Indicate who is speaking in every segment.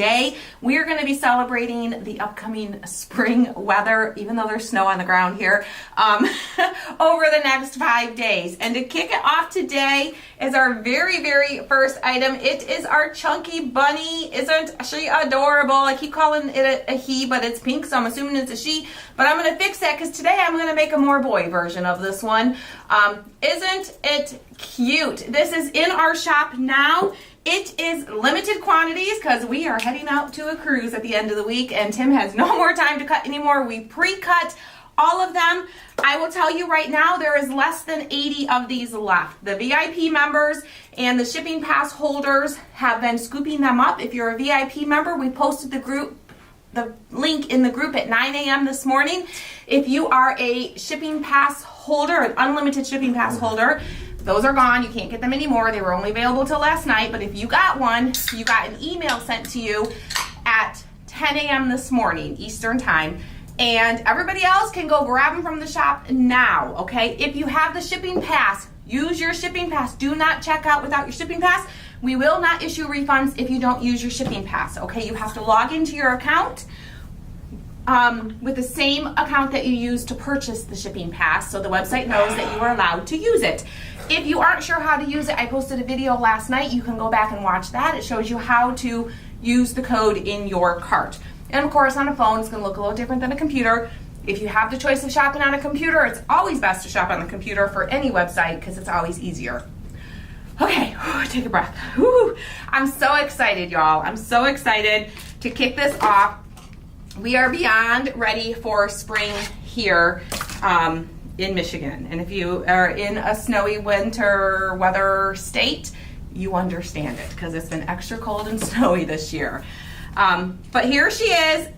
Speaker 1: today we are going to be celebrating the upcoming spring weather, even though there's snow on the ground here, over the next 5 days. And to kick it off today is our very, very first item. It is our chunky bunny. Isn't she adorable? I keep calling it a he, but it's pink, so I'm assuming it's a she. But I'm going to fix that because today I'm going to make a more boy version of this one. Isn't it cute? This is in our shop now. It is limited quantities because we are heading out to a cruise at the end of the week and Tim has no more time to cut anymore. We pre-cut all of them. I will tell you right now, there is less than 80 of these left. The VIP members and the shipping pass holders have been scooping them up. If you're a VIP member, we posted the link in the group at 9 a.m. this morning. If you are a shipping pass holder, an unlimited shipping pass holder, those are gone. You can't get them anymore. They were only available till last night. But if you got one, you got an email sent to you at 10 a.m. this morning, Eastern time. And everybody else can go grab them from the shop now, okay? If you have the shipping pass, use your shipping pass. Do not check out without your shipping pass. We will not issue refunds if you don't use your shipping pass, okay? You have to log into your account with the same account that you use to purchase the shipping pass, so the website knows that you are allowed to use it. If you aren't sure how to use it, I posted a video last night. You can go back and watch that. It shows you how to use the code in your cart. And of course, on a phone, it's going to look a little different than a computer. If you have the choice of shopping on a computer, it's always best to shop on the computer for any website because it's always easier. Okay, take a breath. I'm so excited, y'all. I'm so excited to kick this off. We are beyond ready for spring here in Michigan. And if you are in a snowy winter weather state, you understand it because it's been extra cold and snowy this year. But here she is.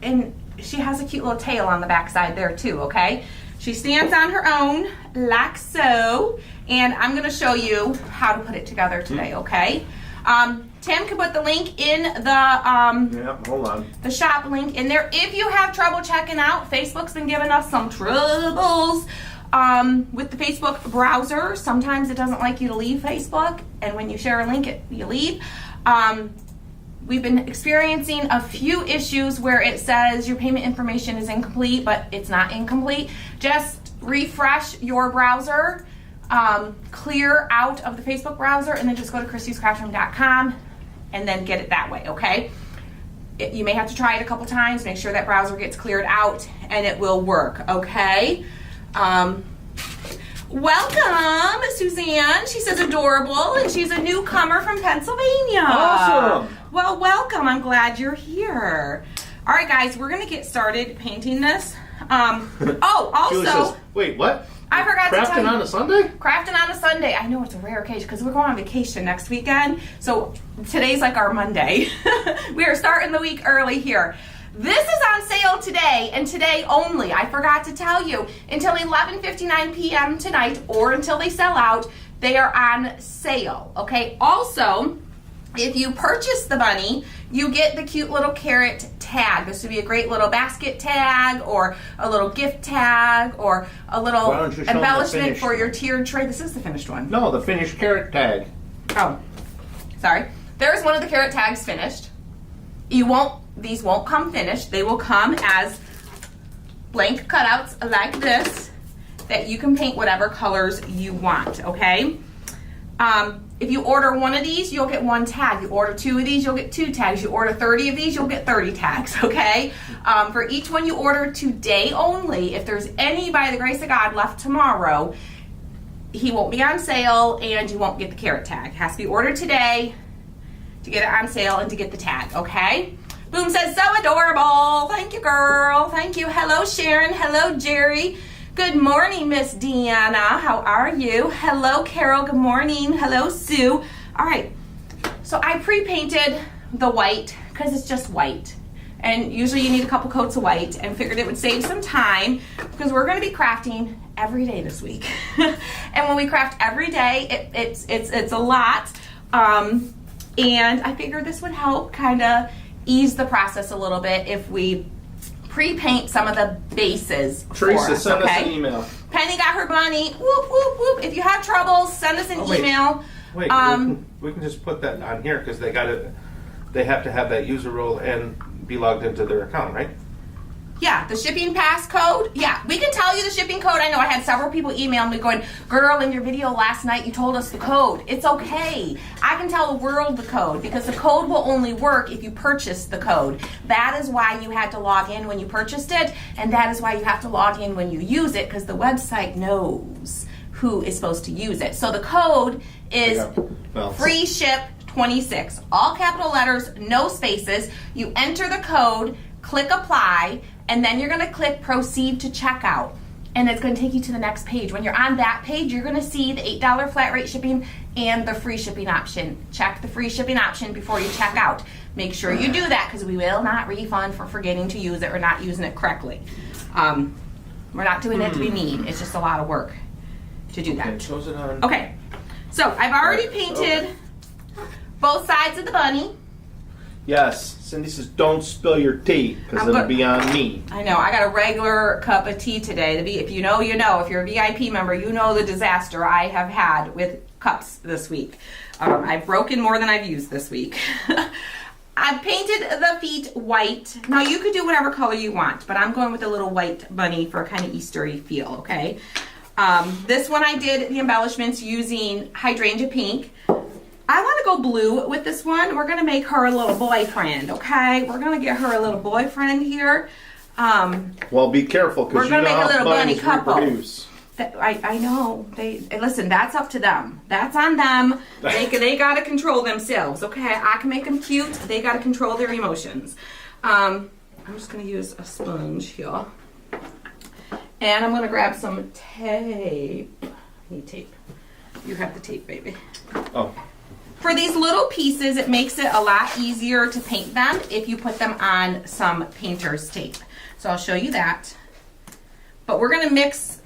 Speaker 1: And she has a cute little tail on the back side there too, okay? She stands on her own like so. And I'm going to show you how to put it together today, okay? Tim can put the link in the shop link in there. If you have trouble checking out, Facebook's been giving us some troubles with the Facebook browser. Sometimes it doesn't like you to leave Facebook, and when you share a link, you leave. We've been experiencing a few issues where it says your payment information is incomplete, but it's not incomplete. Just refresh your browser, clear out of the Facebook browser, and then just go to christyscraftroom.com and then get it that way, okay? You may have to try it a couple times, make sure that browser gets cleared out, and it will work, okay? Welcome, Suzanne. She says adorable, and she's a newcomer from Pennsylvania.
Speaker 2: Awesome.
Speaker 1: Well, welcome. I'm glad you're here. All right, guys, we're going to get started painting this. Also,
Speaker 2: Julie says, wait, what?
Speaker 1: I forgot to tell you.
Speaker 2: Crafting on a Sunday?
Speaker 1: Crafting on a Sunday. I know it's a rare occasion because we're going on vacation next weekend. So today's like our Monday. We are starting the week early here. This is on sale today and today only. I forgot to tell you. Until 11:59 p.m. tonight or until they sell out, they are on sale. Okay. Also, if you purchase the bunny, you get the cute little carrot tag. This would be a great little basket tag or a little gift tag or a little embellishment for your tiered tray. This is the finished one.
Speaker 2: No, the finished carrot tag.
Speaker 1: Oh, sorry. There's one of the carrot tags finished. These won't come finished. They will come as blank cutouts like this that you can paint whatever colors you want, okay? If you order one of these, you'll get one tag. You order 2 of these, you'll get 2 tags. You order 30 of these, you'll get 30 tags, okay? For each one you order today only, if there's any by the grace of God left tomorrow, he won't be on sale and you won't get the carrot tag. It has to be ordered today to get it on sale and to get the tag, okay? Boom says, so adorable. Thank you, girl. Thank you. Hello, Sharon. Hello, Jerry. Good morning, Miss Deanna. How are you? Hello, Carol. Good morning. Hello, Sue. All right. So I pre-painted the white because it's just white. And usually you need a couple coats of white and figured it would save some time because we're going to be crafting every day this week. And when we craft every day, it's a lot. And I figured this would help kind of ease the process a little bit if we pre-paint some of the bases.
Speaker 2: Teresa, send us an email.
Speaker 1: Penny got her bunny. Whoop, whoop, whoop. If you have trouble, send us an email.
Speaker 2: Wait, we can just put that on here because they they have to have that user role and be logged into their account, right?
Speaker 1: Yeah, the shipping pass code. Yeah, we can tell you the shipping code. I know I had several people email me going, girl, in your video last night you told us the code. It's okay. I can tell the world the code because the code will only work if you purchase the code. That is why you had to log in when you purchased it, and that is why you have to log in when you use it, because the website knows who is supposed to use it. So the code is free ship 26. All capital letters, no spaces. You enter the code, click apply, and then you're gonna click proceed to checkout. And it's gonna take you to the next page. When you're on that page, you're gonna see the $8 flat rate shipping and the free shipping option. Check the free shipping option before you check out. Make sure you do that because we will not refund for forgetting to use it or not using it correctly. We're not doing it to be mean. It's just a lot of work to do that.
Speaker 2: Shows it on.
Speaker 1: Okay, so I've already painted both sides of the bunny.
Speaker 2: Yes, Cindy says don't spill your tea because it'll be on me.
Speaker 1: I know, I got a regular cup of tea today. If you know, you know. If you're a VIP member, you know the disaster I have had with cups this week. I've broken more than I've used this week. I've painted the feet white. Now you could do whatever color you want, but I'm going with a little white bunny for a kind of Eastery feel, okay? This one I did the embellishments using hydrangea pink. I want to go blue with this one. We're going to make her a little boyfriend, okay? We're going to get her a little boyfriend here.
Speaker 2: Well, be careful because
Speaker 1: we're
Speaker 2: you
Speaker 1: going to
Speaker 2: know
Speaker 1: make a
Speaker 2: how
Speaker 1: little bunny
Speaker 2: bunnies
Speaker 1: couple.
Speaker 2: reproduce.
Speaker 1: I know. Listen, that's up to them. That's on them. They got to control themselves, okay? I can make them cute. They got to control their emotions. I'm just going to use a sponge here. And I'm going to grab some tape. I need tape. You have the tape, baby.
Speaker 2: Oh.
Speaker 1: For these little pieces, it makes it a lot easier to paint them if you put them on some painter's tape. So I'll show you that. But we're going to mix.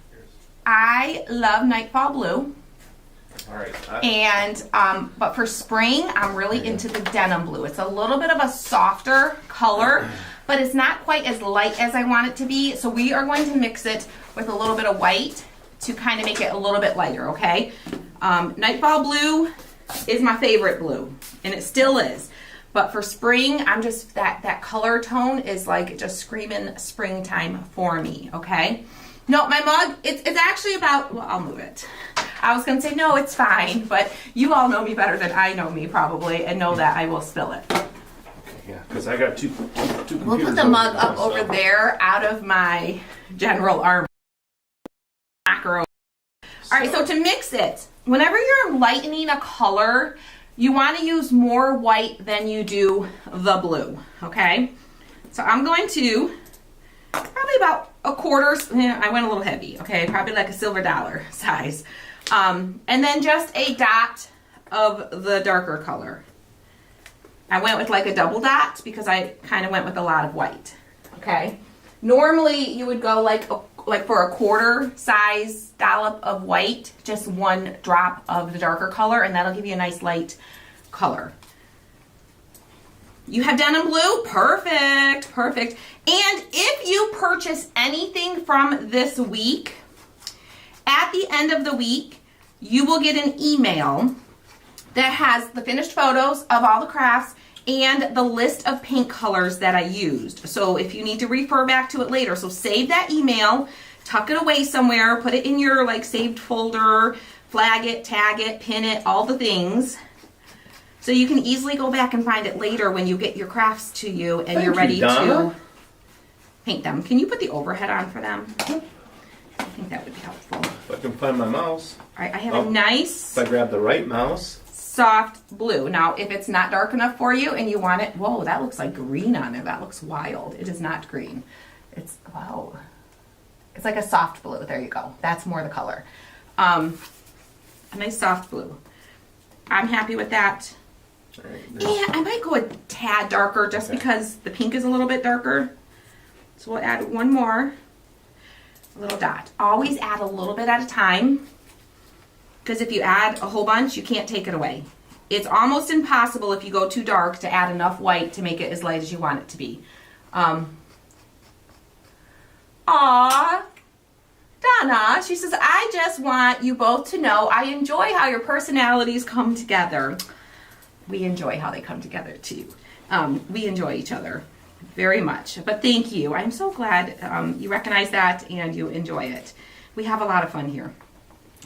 Speaker 1: I love Nightfall Blue.
Speaker 2: All right.
Speaker 1: And but for spring, I'm really into the denim blue. It's a little bit of a softer color, but it's not quite as light as I want it to be. So we are going to mix it with a little bit of white to kind of make it a little bit lighter, okay? Nightfall Blue is my favorite blue, and it still is. But for spring, I'm just, that color tone is like just screaming springtime for me, okay? No, my mug, it's actually about, well, I'll move it. I was gonna say, no, it's fine, but you all know me better than I know me probably, and know that I will spill it.
Speaker 2: Yeah, because I got two computers.
Speaker 1: We'll put the mug up over there out of my general arm. Macro. All right, so to mix it, whenever you're lightening a color, you want to use more white than you do the blue, okay? So I'm going to, probably about a quarter, I went a little heavy, okay? Probably like a silver dollar size. And then just a dot of the darker color. I went with like a double dot because I kind of went with a lot of white, okay? Normally you would go like for a quarter size dollop of white, just one drop of the darker color, and that'll give you a nice light color. You have denim blue? Perfect, perfect. And if you purchase anything from this week, at the end of the week, you will get an email that has the finished photos of all the crafts and the list of paint colors that I used. So if you need to refer back to it later, so save that email, tuck it away somewhere, put it in your like saved folder, flag it, tag it, pin it, all the things. So you can easily go back and find it later when you get your crafts to you and you're ready to paint them. Can you put the overhead on for them? I think that would be helpful.
Speaker 2: If I can find my mouse.
Speaker 1: All right, I have a nice...
Speaker 2: If I grab the right mouse.
Speaker 1: Soft blue. Now, if it's not dark enough for you and you want it... Whoa, that looks like green on there. That looks wild. It is not green. It's... Wow. It's like a soft blue. There you go. That's more the color. A nice soft blue. I'm happy with that.
Speaker 2: Right,
Speaker 1: and I might go a tad darker just because the pink is a little bit darker. So we'll add one more little dot. Always add a little bit at a time, because if you add a whole bunch, you can't take it away. It's almost impossible if you go too dark to add enough white to make it as light as you want it to be. Aww. Donna, she says, I just want you both to know I enjoy how your personalities come together. We enjoy how they come together too. we enjoy each other very much. But thank you. I'm so glad you recognize that and you enjoy it. We have a lot of fun here.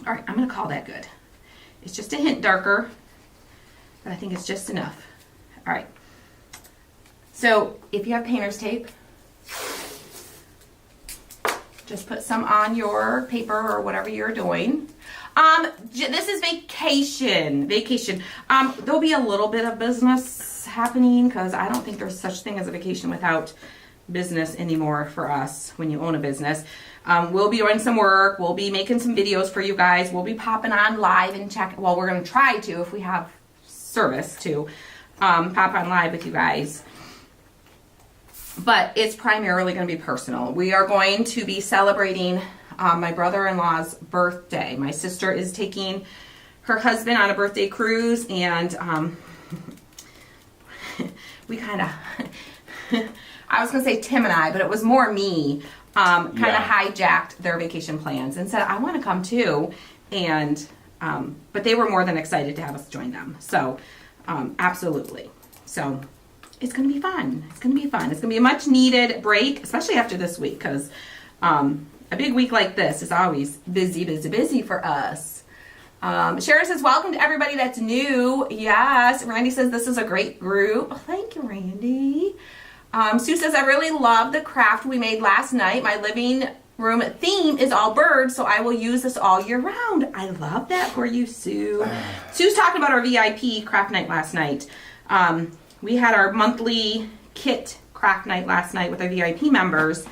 Speaker 1: All right, I'm going to call that good. It's just a hint darker, but I think it's just enough. All right. So if you have painter's tape, just put some on your paper or whatever you're doing. This is vacation. There'll be a little bit of business happening because I don't think there's such thing as a vacation without business anymore for us when you own a business. We'll be doing some work. We'll be making some videos for you guys. We'll be popping on live and check. Well, we're going to try to, if we have service, to pop on live with you guys. But it's primarily going to be personal. We are going to be celebrating my brother-in-law's birthday. My sister is taking her husband on a birthday cruise, and we kind of, I was going to say Tim and I, but it was more me, kind of hijacked their vacation plans and said, I want to come too. And, but they were more than excited to have us join them. So, absolutely. So, it's going to be fun. It's going to be fun. It's going to be a much needed break, especially after this week, because a big week like this is always busy for us. Sharon says, welcome to everybody that's new. Yes. Randy says, this is a great group. Oh, thank you, Randy. Sue says, I really love the craft we made last night. My living room theme is all birds, so I will use this all year round. I love that for you, Sue. Sue's talking about our VIP craft night last night. We had our monthly kit craft night last night with our VIP members,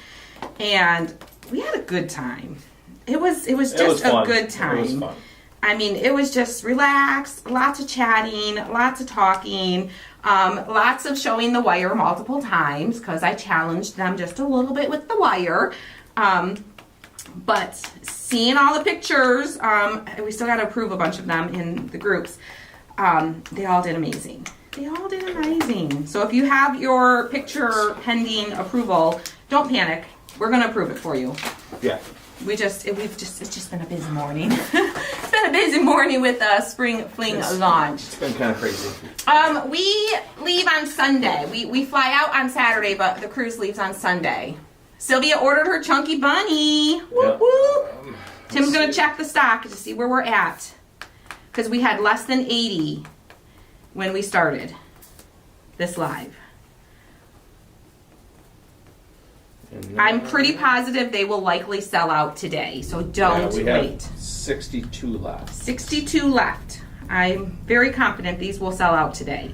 Speaker 1: and we had a good time. It was just a good time. It was fun. I mean, it was just relaxed, lots of chatting, lots of talking, lots of showing the wire multiple times because I challenged them just a little bit with the wire. But seeing all the pictures, we still got to approve a bunch of them in the groups. They all did amazing. They all did amazing. So if you have your picture pending approval, don't panic. We're going to approve it for you.
Speaker 2: Yeah.
Speaker 1: It's just been a busy morning. It's been a busy morning with Spring Fling launch.
Speaker 2: It's been kind of crazy.
Speaker 1: We leave on Sunday. We fly out on Saturday, but the cruise leaves on Sunday. Sylvia ordered her chunky bunny. Whoop, whoop. Tim's going to check the stock to see where we're at. Because we had less than 80 when we started this live. I'm pretty positive they will likely sell out today, so don't
Speaker 2: we
Speaker 1: wait.
Speaker 2: Have 62 left.
Speaker 1: 62 left. I'm very confident these will sell out today.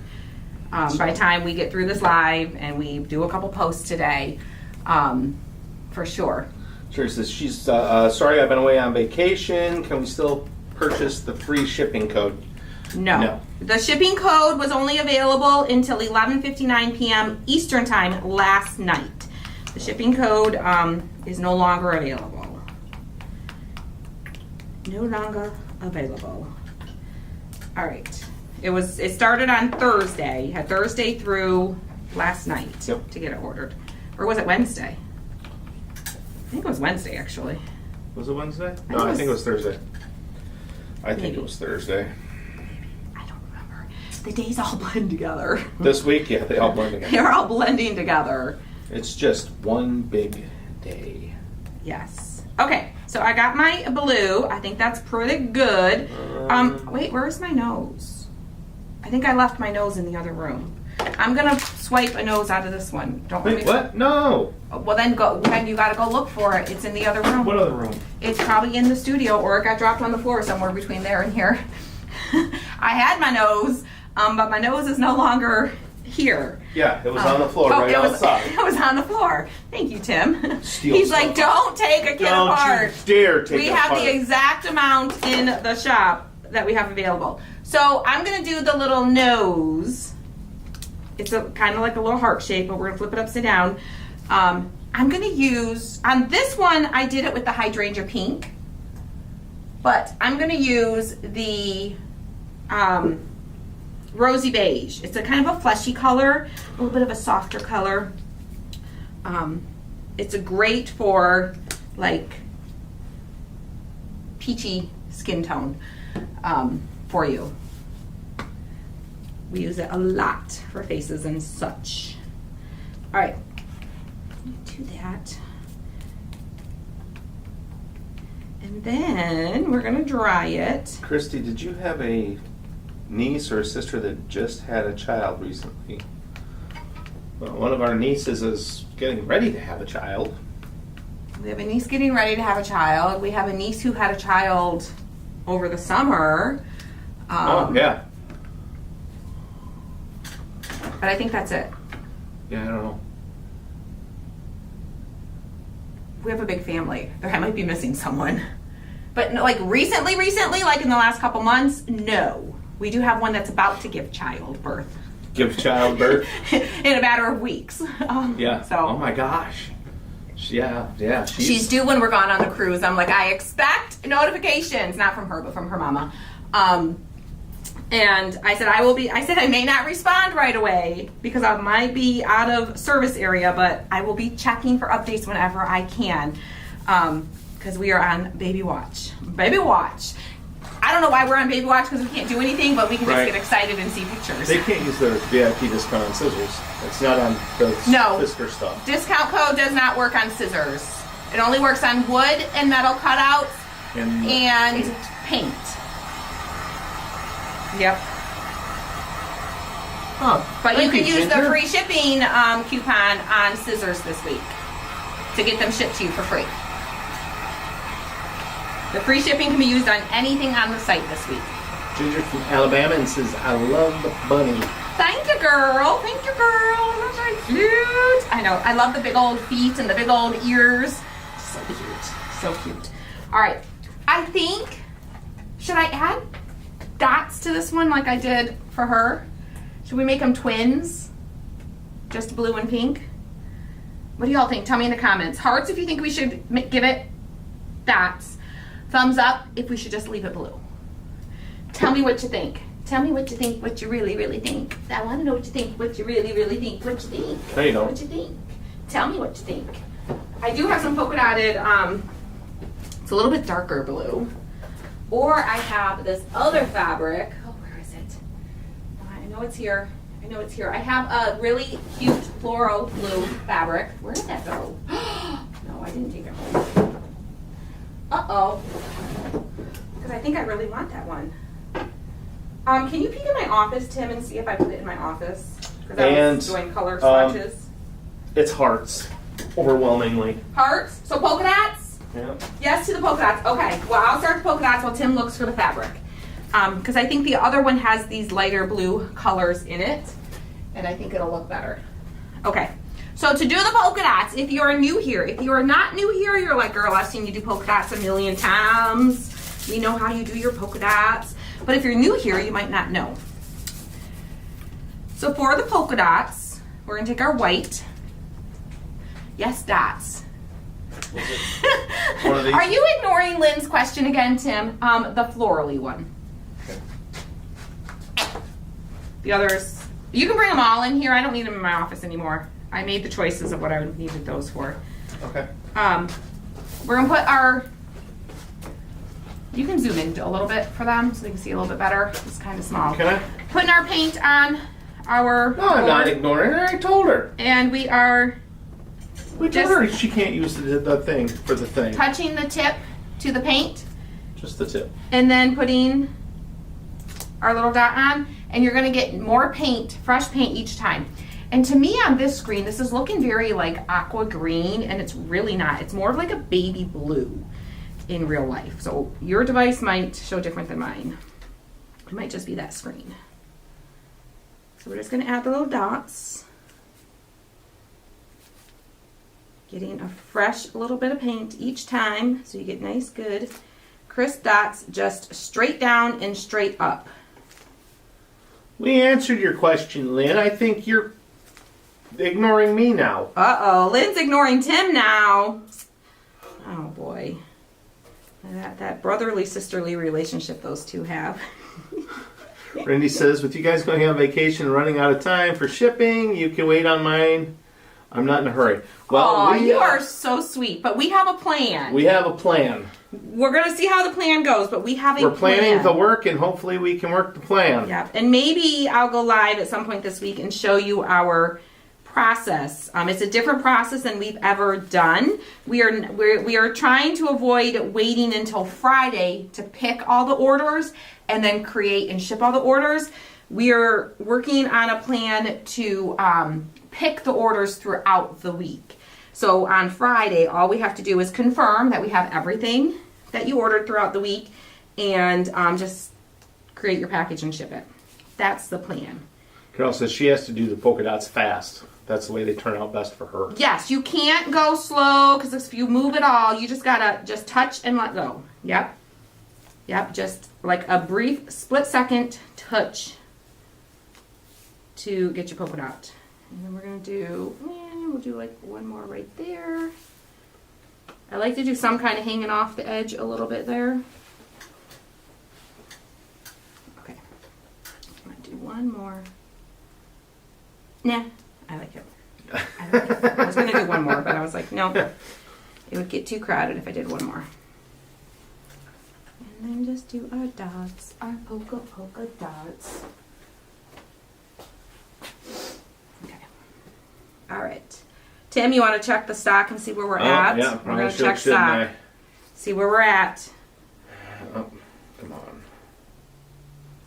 Speaker 1: By the time we get through this live and we do a couple posts today, for sure.
Speaker 2: Sherry says, she's sorry I've been away on vacation. Can we still purchase the free shipping code?
Speaker 1: No. The shipping code was only available until 11:59 p.m. Eastern Time last night. The shipping code is no longer available. No longer available. All right. It started on Thursday. You had Thursday through last night to get it ordered. Or was it Wednesday? I think it was Wednesday, actually.
Speaker 2: Was it Wednesday? No, I think it was Thursday. I think it was Thursday.
Speaker 1: I don't remember. The days all blend together.
Speaker 2: This week, yeah, they all blend together.
Speaker 1: They're all blending together.
Speaker 2: It's just one big day.
Speaker 1: Yes. Okay, so I got my blue. I think that's pretty good. Wait, where's my nose? I think I left my nose in the other room. I'm gonna swipe a nose out of this one. Don't
Speaker 2: Wait, what? No.
Speaker 1: Well, then you gotta go look for it. It's in the other room.
Speaker 2: What other room?
Speaker 1: It's probably in the studio, or it got dropped on the floor somewhere between there and here. I had my nose, but my nose is no longer here.
Speaker 2: Yeah, it was on the floor outside.
Speaker 1: It was on the floor. Thank you, Tim.
Speaker 2: He's
Speaker 1: like, don't take a kid apart.
Speaker 2: Don't you dare take it apart.
Speaker 1: We have the exact amount in the shop that we have available. So I'm going to do the little nose. It's kind of like a little heart shape, but we're going to flip it upside down. I'm going to use, on this one, I did it with the hydrangea pink. But I'm going to use the rosy beige. It's a kind of a fleshy color, a little bit of a softer color. It's a great for like peachy skin tone for you. We use it a lot for faces and such. All right, do that. And then we're gonna dry it.
Speaker 2: Christy, did you have a niece or a sister that just had a child recently? Well, one of our nieces is getting ready to have a child.
Speaker 1: We have a niece getting ready to have a child. We have a niece who had a child over the summer.
Speaker 2: Oh, yeah.
Speaker 1: But I think that's it.
Speaker 2: Yeah, I don't know.
Speaker 1: We have a big family. I might be missing someone. But no, like recently, like in the last couple months, no. We do have one that's about to give childbirth.
Speaker 2: Give childbirth?
Speaker 1: In a matter of weeks.
Speaker 2: Yeah.
Speaker 1: So.
Speaker 2: Oh my gosh. Yeah.
Speaker 1: She's due when we're gone on the cruise. I'm like, I expect notifications, not from her, but from her mama. And I said, I may not respond right away because I might be out of service area, but I will be checking for updates whenever I can. Because we are on baby watch. Baby watch. I don't know why we're on baby watch because we can't do anything, but we can just get excited and see pictures.
Speaker 2: They can't use their VIP discount on scissors. It's not on the Fisker stuff.
Speaker 1: Discount code does not work on scissors. It only works on wood and metal cutouts and paint. Yep.
Speaker 2: Oh,
Speaker 1: but you can use the free shipping coupon on scissors this week to get them shipped to you for free. The free shipping can be used on anything on the site this week.
Speaker 2: Ginger from Alabama and says, I love the bunny.
Speaker 1: Thank you, girl. Thank you, girl. That's very cute. I know. I love the big old feet and the big old ears. So cute. So cute. All right. I think, should I add dots to this one like I did for her? Should we make them twins? Just blue and pink? What do y'all think? Tell me in the comments. Hearts if you think we should give it dots. Thumbs up if we should just leave it blue. Tell me what you think. Tell me what you think, what you really, really think. I want to know what you think, what you really, really think, what you think.
Speaker 2: There you go.
Speaker 1: What you think. Tell me what you think. I do have some polka dotted, it's a little bit darker blue. Or I have this other fabric. Oh, where is it? I know it's here. I have a really cute floral blue fabric. Where did that go? No, I didn't take it home. Uh-oh. Because I think I really want that one. Can you peek in my office, Tim, and see if I put it in my office? Because I was doing color swatches.
Speaker 2: It's hearts, overwhelmingly.
Speaker 1: Hearts? So polka dots?
Speaker 2: Yeah.
Speaker 1: Yes to the polka dots. Okay. Well, I'll start the polka dots while Tim looks for the fabric. Because I think the other one has these lighter blue colors in it. And I think it'll look better. Okay. So to do the polka dots, if you're new here, if you are not new here, you're like, girl, I've seen you do polka dots a million times. We know how you do your polka dots. But if you're new here, you might not know. So for the polka dots, we're gonna take our white. Yes, dots.
Speaker 2: One of these?
Speaker 1: Are you ignoring Lynn's question again, Tim? The florally one.
Speaker 2: Okay.
Speaker 1: The others, you can bring them all in here. I don't need them in my office anymore. I made the choices of what I needed those for.
Speaker 2: Okay.
Speaker 1: We're gonna put our, you can zoom in a little bit for them so they can see a little bit better. It's kind of small.
Speaker 2: Can I?
Speaker 1: Putting our paint on our
Speaker 2: No, I'm not
Speaker 1: board,
Speaker 2: ignoring her. I told her.
Speaker 1: and we are
Speaker 2: We told her she can't use the thing for the thing.
Speaker 1: touching the tip to the paint
Speaker 2: Just the tip.
Speaker 1: and then putting our little dot on, and you're gonna get more paint, fresh paint each time. And to me on this screen, this is looking very like aqua green, and it's really not. It's more of like a baby blue in real life. So your device might show different than mine. It might just be that screen. So we're just gonna add the little dots. Getting a fresh little bit of paint each time so you get nice, good, crisp dots just straight down and straight up.
Speaker 2: We answered your question, Lynn. I think you're ignoring me now.
Speaker 1: Uh-oh, Lynn's ignoring Tim now. Oh boy. That brotherly, sisterly relationship those two have.
Speaker 2: Randy says, with you guys going on vacation and running out of time for shipping, you can wait on mine I'm not in a hurry.
Speaker 1: Well,
Speaker 2: we,
Speaker 1: you are so sweet, but we have a plan.
Speaker 2: We have a plan.
Speaker 1: We're going to see how the plan goes, but we have a plan.
Speaker 2: We're planning to work, and hopefully we can work the plan.
Speaker 1: Yeah, and maybe I'll go live at some point this week and show you our process. It's a different process than we've ever done. We are trying to avoid waiting until Friday to pick all the orders and then create and ship all the orders. We are working on a plan to pick the orders throughout the week. So on Friday, all we have to do is confirm that we have everything that you ordered throughout the week and just create your package and ship it. That's the plan.
Speaker 2: Carol says she has to do the polka dots fast. That's the way they turn out best for her.
Speaker 1: Yes, you can't go slow because if you move at all, you just gotta just touch and let go. Yep. Yep, just like a brief split second touch to get your polka dot. And then we're gonna do, we'll do like one more right there. I like to do some kind of hanging off the edge a little bit there. Okay, I'm gonna do one more. Nah, I like it. I was gonna do one more, but I was like, no, it would get too crowded if I did one more. And then just do our dots, our polka dots. All right. Tim, you want to check the stock and see where we're at?
Speaker 2: Yeah,
Speaker 1: we're going to check stock. See where we're at.
Speaker 2: Oh, come on.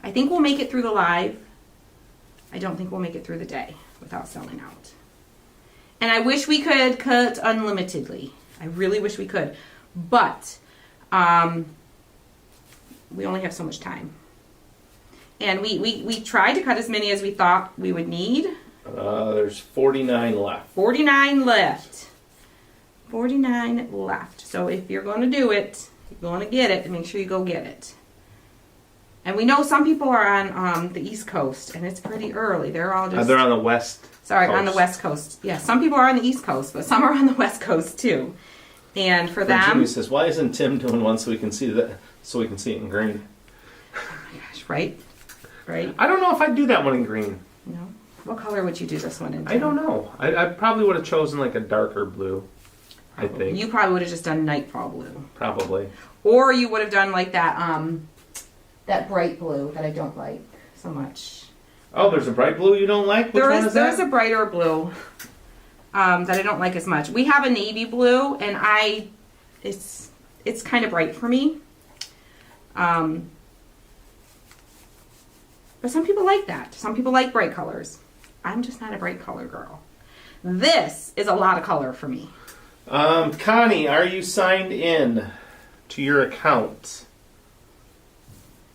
Speaker 1: I think we'll make it through the live. I don't think we'll make it through the day without selling out. And I wish we could cut unlimitedly. I really wish we could. But we only have so much time. And we tried to cut as many as we thought we would need.
Speaker 2: There's 49 left.
Speaker 1: 49 left. 49 left. So if you're going to do it, you're going to get it, make sure you go get it. And we know some people are on the East Coast, and it's pretty early. They're all just...
Speaker 2: they're on the West
Speaker 1: Sorry,
Speaker 2: Coast.
Speaker 1: on the West Coast. Yeah, some people are on the East Coast, but some are on the West Coast too. And for them...
Speaker 2: Jimmy says, why isn't Tim doing one so we can see that, so we can see it in green?
Speaker 1: Oh my gosh, right? Right?
Speaker 2: I don't know if I'd do that one in green.
Speaker 1: No? What color would you do this one in?
Speaker 2: I don't know. I probably would have chosen like a darker blue, I think.
Speaker 1: You probably would have just done Nightfall blue.
Speaker 2: Probably.
Speaker 1: Or you would have done like that that bright blue that I don't like so much.
Speaker 2: Oh, there's a bright blue you don't like? Which one is that?
Speaker 1: There's a brighter blue that I don't like as much. We have a navy blue, and it's kind of bright for me. But some people like that. Some people like bright colors. I'm just not a bright color girl. This is a lot of color for me.
Speaker 2: Connie, are you signed in to your account?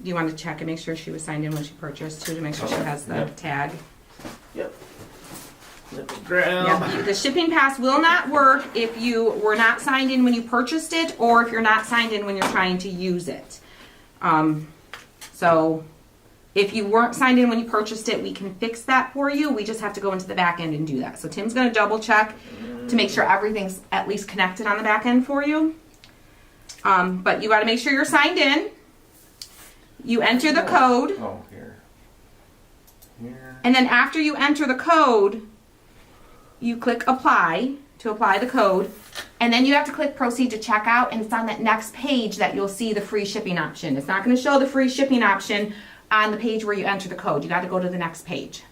Speaker 1: Do you want to check and make sure she was signed in when she purchased too, to make sure she has the tag?
Speaker 2: Yep. Let me grab.
Speaker 1: Yep. The shipping pass will not work if you were not signed in when you purchased it, or if you're not signed in when you're trying to use it. So if you weren't signed in when you purchased it, we can fix that for you. We just have to go into the back end and do that. So Tim's going to double check to make sure everything's at least connected on the back end for you. But you got to make sure you're signed in. You enter the code.
Speaker 2: Oh, here. Here.
Speaker 1: And then after you enter the code, you click apply to apply the code. And then you have to click proceed to checkout. And it's on that next page that you'll see the free shipping option. It's not going to show the free shipping option on the page where you enter the code. You got to go to the next page.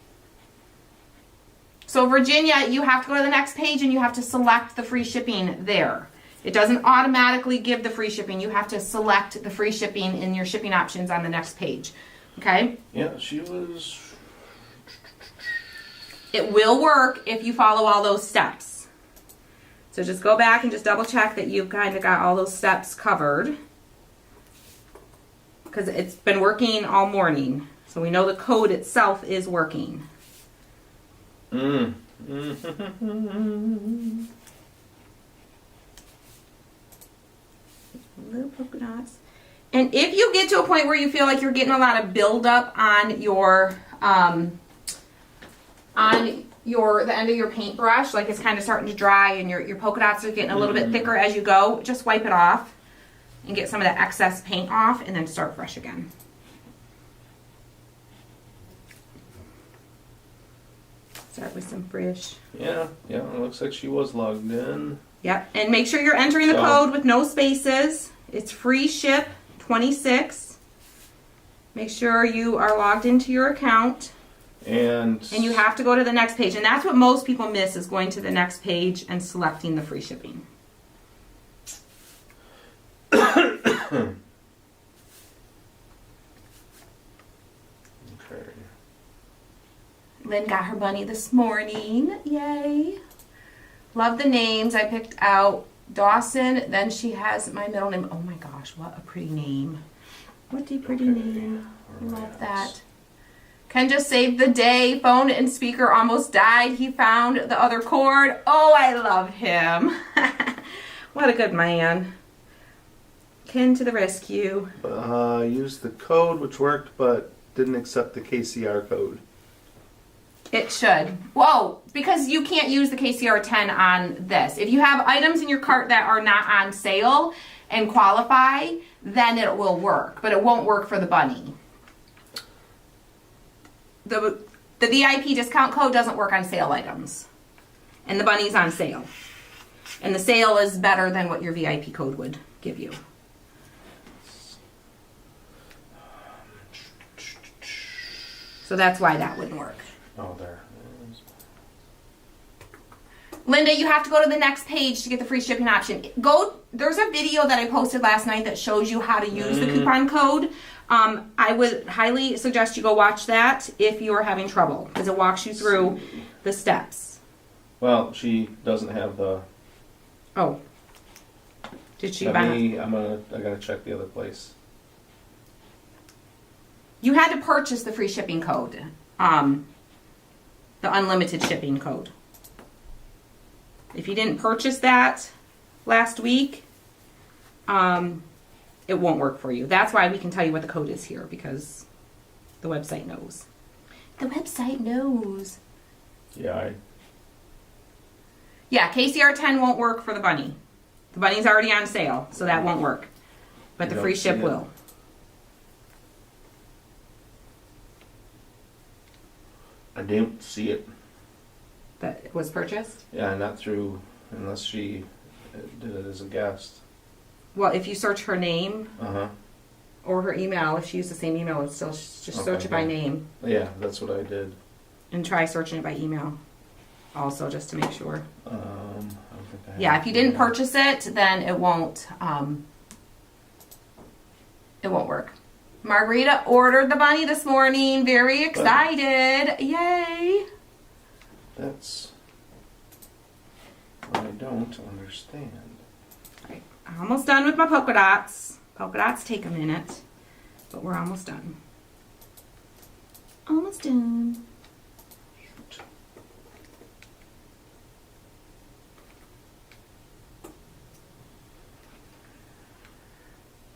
Speaker 1: So Virginia, you have to go to the next page and you have to select the free shipping there. It doesn't automatically give the free shipping. You have to select the free shipping in your shipping options on the next page. Okay?
Speaker 2: Yeah, she was...
Speaker 1: It will work if you follow all those steps. So just go back and just double check that you've kind of got all those steps covered. Because it's been working all morning. So we know the code itself is working. Little polka dots. And if you get to a point where you feel like you're getting a lot of buildup on the end of your paintbrush, like it's kind of starting to dry and your polka dots are getting a little bit thicker as you go, just wipe it off and get some of that excess paint off and then start fresh again. Start with some fresh.
Speaker 2: Yeah, it looks like she was logged in.
Speaker 1: Yep, and make sure you're entering the code with no spaces. It's free ship 26. Make sure you are logged into your account.
Speaker 2: And
Speaker 1: you have to go to the next page. And that's what most people miss, is going to the next page and selecting the free shipping.
Speaker 2: Okay.
Speaker 1: Lynn got her bunny this morning. Yay. Love the names. I picked out Dawson. Then she has my middle name. Oh my gosh, what a pretty name. What a pretty name. I love that. Ken just saved the day. Phone and speaker almost died. He found the other cord. Oh, I love him. What a good man. Ken to the rescue.
Speaker 2: Used the code, which worked, but didn't accept the KCR code.
Speaker 1: It should. Whoa, because you can't use the KCR 10 on this. If you have items in your cart that are not on sale and qualify, then it will work, but it won't work for the bunny. The VIP discount code doesn't work on sale items. And the bunny's on sale. And the sale is better than what your VIP code would give you. So that's why that wouldn't work.
Speaker 2: Oh, there.
Speaker 1: Linda, you have to go to the next page to get the free shipping option. There's a video that I posted last night that shows you how to use the coupon code. I would highly suggest you go watch that if you're having trouble, because it walks you through the steps.
Speaker 2: Well, she doesn't have the...
Speaker 1: Oh. Did she
Speaker 2: I
Speaker 1: buy?
Speaker 2: gotta check the other place.
Speaker 1: You had to purchase the free shipping code. The unlimited shipping code. If you didn't purchase that last week, it won't work for you. That's why we can tell you what the code is here, because the website knows. The website knows.
Speaker 2: Yeah,
Speaker 1: Yeah, KCR 10 won't work for the bunny. The bunny's already on sale, so that won't work. But the free ship will.
Speaker 2: I don't see it.
Speaker 1: That it was purchased?
Speaker 2: Yeah, not through, unless she did it as a guest.
Speaker 1: Well, if you search her name
Speaker 2: Uh-huh.
Speaker 1: or her email, if she used the same email, it's still just search it by name.
Speaker 2: Yeah, that's what I did.
Speaker 1: And try searching it by email also, just to make sure.
Speaker 2: I don't think I have
Speaker 1: Yeah, if you didn't purchase it, then it won't work. Margarita ordered the bunny this morning. Very excited. Yay.
Speaker 2: That's what I don't understand.
Speaker 1: Right. I'm almost done with my polka dots. Polka dots take a minute, but we're almost done. Almost done.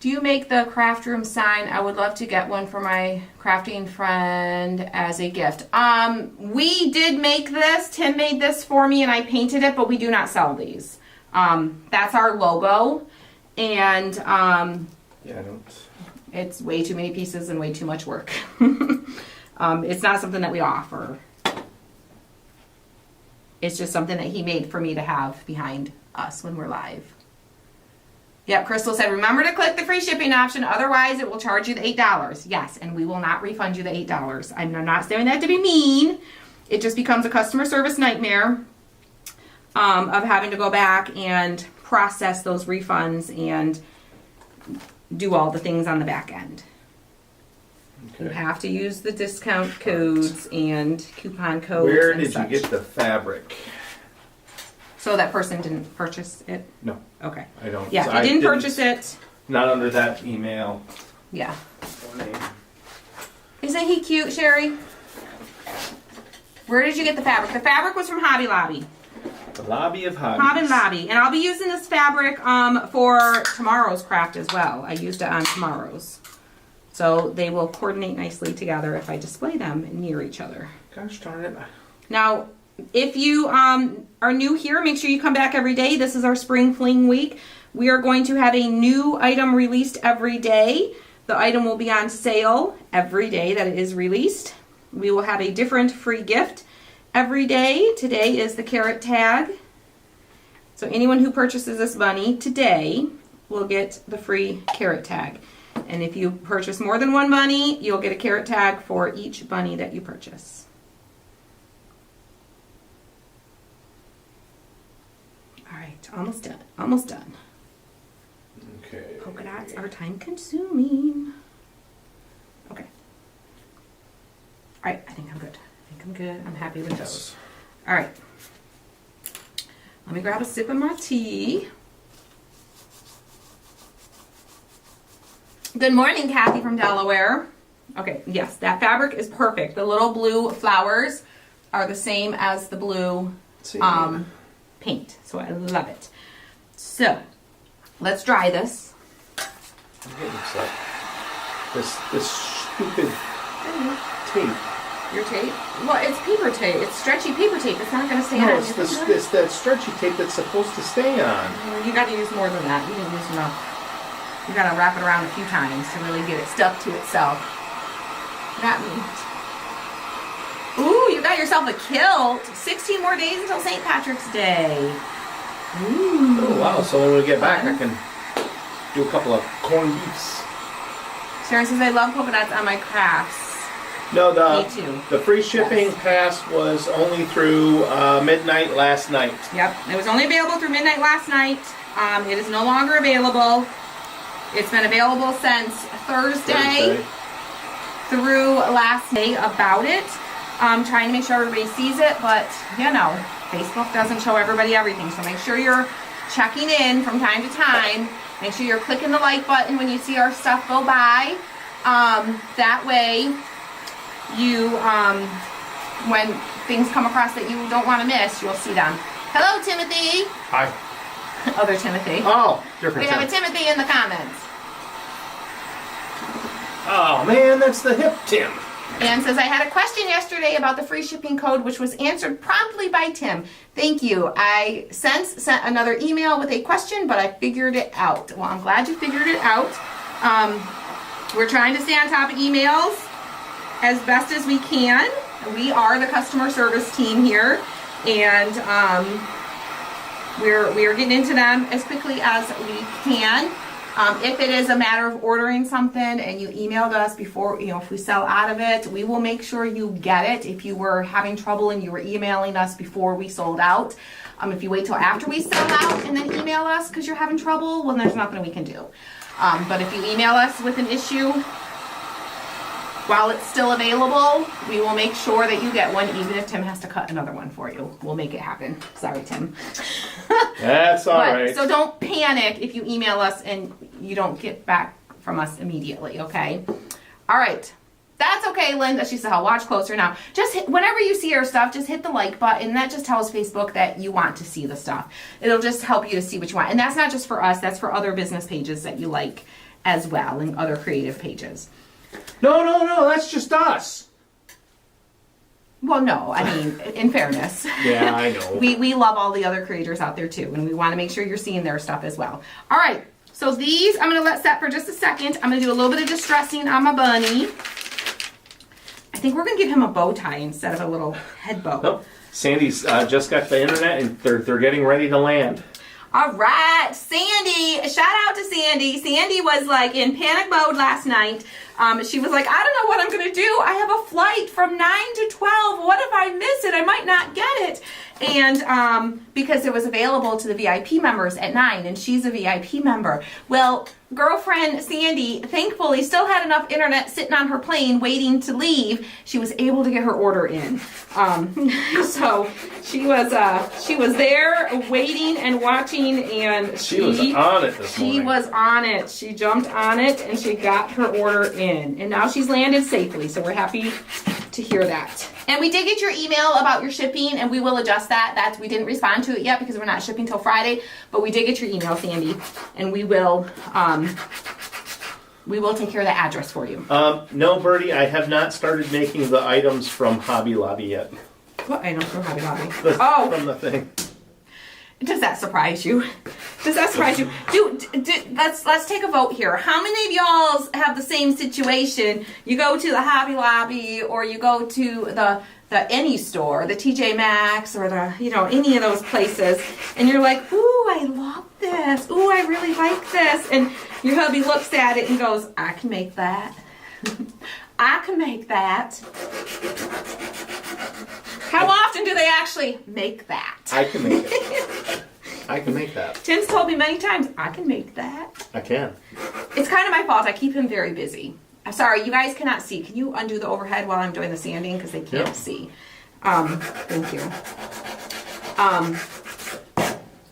Speaker 1: Do you make the craft room sign? I would love to get one for my crafting friend as a gift. We did make this. Tim made this for me and I painted it, but we do not sell these. That's our logo. And
Speaker 2: Yeah, I don't.
Speaker 1: it's way too many pieces and way too much work. It's not something that we offer. It's just something that he made for me to have behind us when we're live. Yep, Crystal said, remember to click the free shipping option, otherwise it will charge you the $8. Yes, and we will not refund you the $8. I'm not saying that to be mean. It just becomes a customer service nightmare of having to go back and process those refunds and do all the things on the back end.
Speaker 2: Okay.
Speaker 1: You have to use the discount codes and coupon codes.
Speaker 2: Where
Speaker 1: and
Speaker 2: did
Speaker 1: such.
Speaker 2: you get the fabric?
Speaker 1: So that person didn't purchase it?
Speaker 2: No,
Speaker 1: Okay.
Speaker 2: I don't.
Speaker 1: Yeah, if
Speaker 2: I
Speaker 1: you didn't purchase it,
Speaker 2: Not under that email.
Speaker 1: yeah.
Speaker 2: or name.
Speaker 1: Isn't he cute, Sherry? Where did you get the fabric? The fabric was from Hobby Lobby.
Speaker 2: The Lobby of Hobbies.
Speaker 1: Hobby Lobby. And I'll be using this fabric for tomorrow's craft as well. I used it on tomorrow's. So they will coordinate nicely together if I display them near each other.
Speaker 2: Gosh darn it.
Speaker 1: Now, if you are new here, make sure you come back every day. This is our Spring Fling week. We are going to have a new item released every day. The item will be on sale every day that it is released. We will have a different free gift every day. Today is the carrot tag. So anyone who purchases this bunny today will get the free carrot tag. And if you purchase more than one bunny, you'll get a carrot tag for each bunny that you purchase. All right, almost done. Almost done.
Speaker 2: Okay.
Speaker 1: Polka dots are time consuming. Okay. All right, I think I'm good. I'm happy with those. All right. Let me grab a sip of my tea. Good morning, Kathy from Delaware. Okay, yes, that fabric is perfect. The little blue flowers are the same as the blue paint, so I love it. So, let's dry this.
Speaker 2: I'm getting upset. This stupid tape.
Speaker 1: Your tape? Well, it's paper tape. It's stretchy paper tape. It's not going to stay on.
Speaker 2: No, it's that stretchy tape that's supposed to stay on.
Speaker 1: You got to use more than that. You didn't use enough. You got to wrap it around a few times to really get it stuck to itself. Got me. Ooh, you got yourself a kilt. 16 more days until St. Patrick's Day. Ooh.
Speaker 2: Oh, wow. So when we get back, I can do a couple of corned beefs.
Speaker 1: Sharon says, I love polka dots on my crafts.
Speaker 2: No,
Speaker 1: Me too.
Speaker 2: the free shipping pass was only through midnight last night.
Speaker 1: Yep, it was only available through midnight last night. It is no longer available. It's been available since Thursday through last day about it. Trying to make sure everybody sees it, but you know, Facebook doesn't show everybody everything. So make sure you're checking in from time to time. Make sure you're clicking the like button when you see our stuff go by. That way, you, when things come across that you don't want to miss, you'll see them. Hello, Timothy.
Speaker 2: Hi.
Speaker 1: Other Timothy.
Speaker 2: Oh, different.
Speaker 1: We have a Timothy in the comments.
Speaker 2: Oh man, that's the hip Tim.
Speaker 1: Ann says, I had a question yesterday about the free shipping code, which was answered promptly by Tim. Thank you. I since sent another email with a question, but I figured it out. Well, I'm glad you figured it out. We're trying to stay on top of emails as best as we can. We are the customer service team here, and we are getting into them as quickly as we can. If it is a matter of ordering something and you emailed us before, if we sell out of it, we will make sure you get it. If you were having trouble and you were emailing us before we sold out, if you wait till after we sell out and then email us because you're having trouble, well, there's nothing we can do. But if you email us with an issue while it's still available, we will make sure that you get one, even if Tim has to cut another one for you. We'll make it happen. Sorry, Tim.
Speaker 2: That's all right.
Speaker 1: So don't panic if you email us and you don't get back from us immediately, okay? All right. That's okay, Linda. She said, I'll watch closer now. Just whenever you see our stuff, just hit the like button. That just tells Facebook that you want to see the stuff. It'll just help you to see what you want. And that's not just for us. That's for other business pages that you like as well, and other creative pages.
Speaker 2: No, that's just us.
Speaker 1: Well, no, I mean, in fairness.
Speaker 2: Yeah, I know.
Speaker 1: we love all the other creators out there too, and we want to make sure you're seeing their stuff as well. All right, so these I'm going to let set for just a second. I'm going to do a little bit of distressing on my bunny. I think we're going to give him a bow tie instead of a little head bow.
Speaker 2: Nope. Sandy's just got the internet, and they're getting ready to land.
Speaker 1: All right, Sandy, shout out to Sandy. Sandy was like in panic mode last night. She was like, I don't know what I'm going to do. I have a flight from 9 to 12. What if I miss it? I might not get it. And because it was available to the VIP members at 9, and she's a VIP member. Well, girlfriend Sandy thankfully still had enough internet sitting on her plane waiting to leave. She was able to get her order in. So she was there waiting and watching, and
Speaker 2: she was on it this morning.
Speaker 1: She was on it. She jumped on it and she got her order in, and now she's landed safely. So we're happy to hear that. And we did get your email about your shipping, and we will adjust that. We didn't respond to it yet because we're not shipping till Friday, but we did get your email, Sandy, and we will take care of the address for you.
Speaker 2: No, Bertie, I have not started making the items from Hobby Lobby yet.
Speaker 1: What items from Hobby Lobby?
Speaker 2: From the thing.
Speaker 1: Does that surprise you? Does that surprise you? Let's take a vote here. How many of y'all have the same situation? You go to the Hobby Lobby, or you go to any store, the TJ Maxx or the, any of those places, and you're like, ooh, I love this. Ooh, I really like this. And your hubby looks at it and goes, I can make that. I can make that. How often do they actually make that?
Speaker 2: I can make it. I can make that.
Speaker 1: Tim's told me many times, I can make that.
Speaker 2: I can.
Speaker 1: It's kind of my fault. I keep him very busy. I'm sorry, you guys cannot see. Can you undo the overhead while I'm doing the sanding? Because they can't see. Thank you.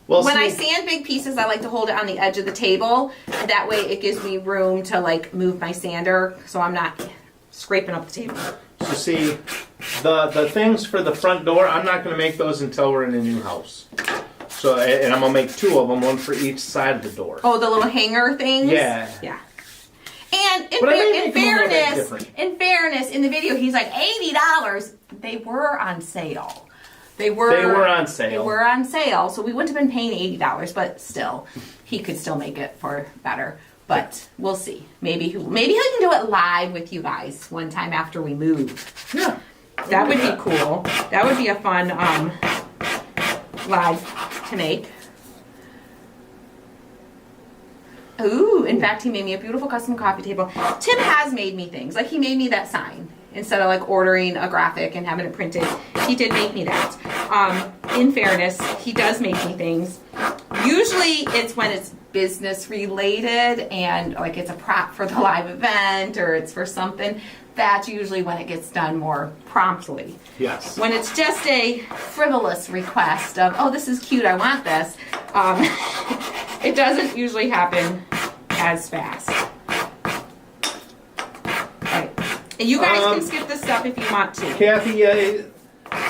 Speaker 2: Well,
Speaker 1: when I sand big pieces, I like to hold it on the edge of the table. That way it gives me room to like move my sander so I'm not scraping up the table.
Speaker 2: So see, the things for the front door, I'm not going to make those until we're in a new house. So, and I'm going to make 2 of them, one for each side of the door.
Speaker 1: Oh, the little hanger things?
Speaker 2: Yeah.
Speaker 1: Yeah. And
Speaker 2: in
Speaker 1: fairness, in the video, he's like, $80. They were on sale. They were on sale. So we wouldn't have been paying $80, but still, he could still make it for better. But we'll see. Maybe he can do it live with you guys one time after we move.
Speaker 2: Yeah.
Speaker 1: That would be cool. That would be a fun live to make. Ooh, in fact, he made me a beautiful custom coffee table. Tim has made me things. Like, he made me that sign. Instead of, like, ordering a graphic and having it printed, he did make me that. In fairness, he does make me things. Usually, it's when it's business related and, like, it's a prop for the live event or it's for something. That's usually when it gets done more promptly.
Speaker 2: Yes.
Speaker 1: When it's just a frivolous request of, oh, this is cute, I want this, it doesn't usually happen as fast. Right. And you guys can skip this stuff if you want to.
Speaker 2: Kathy,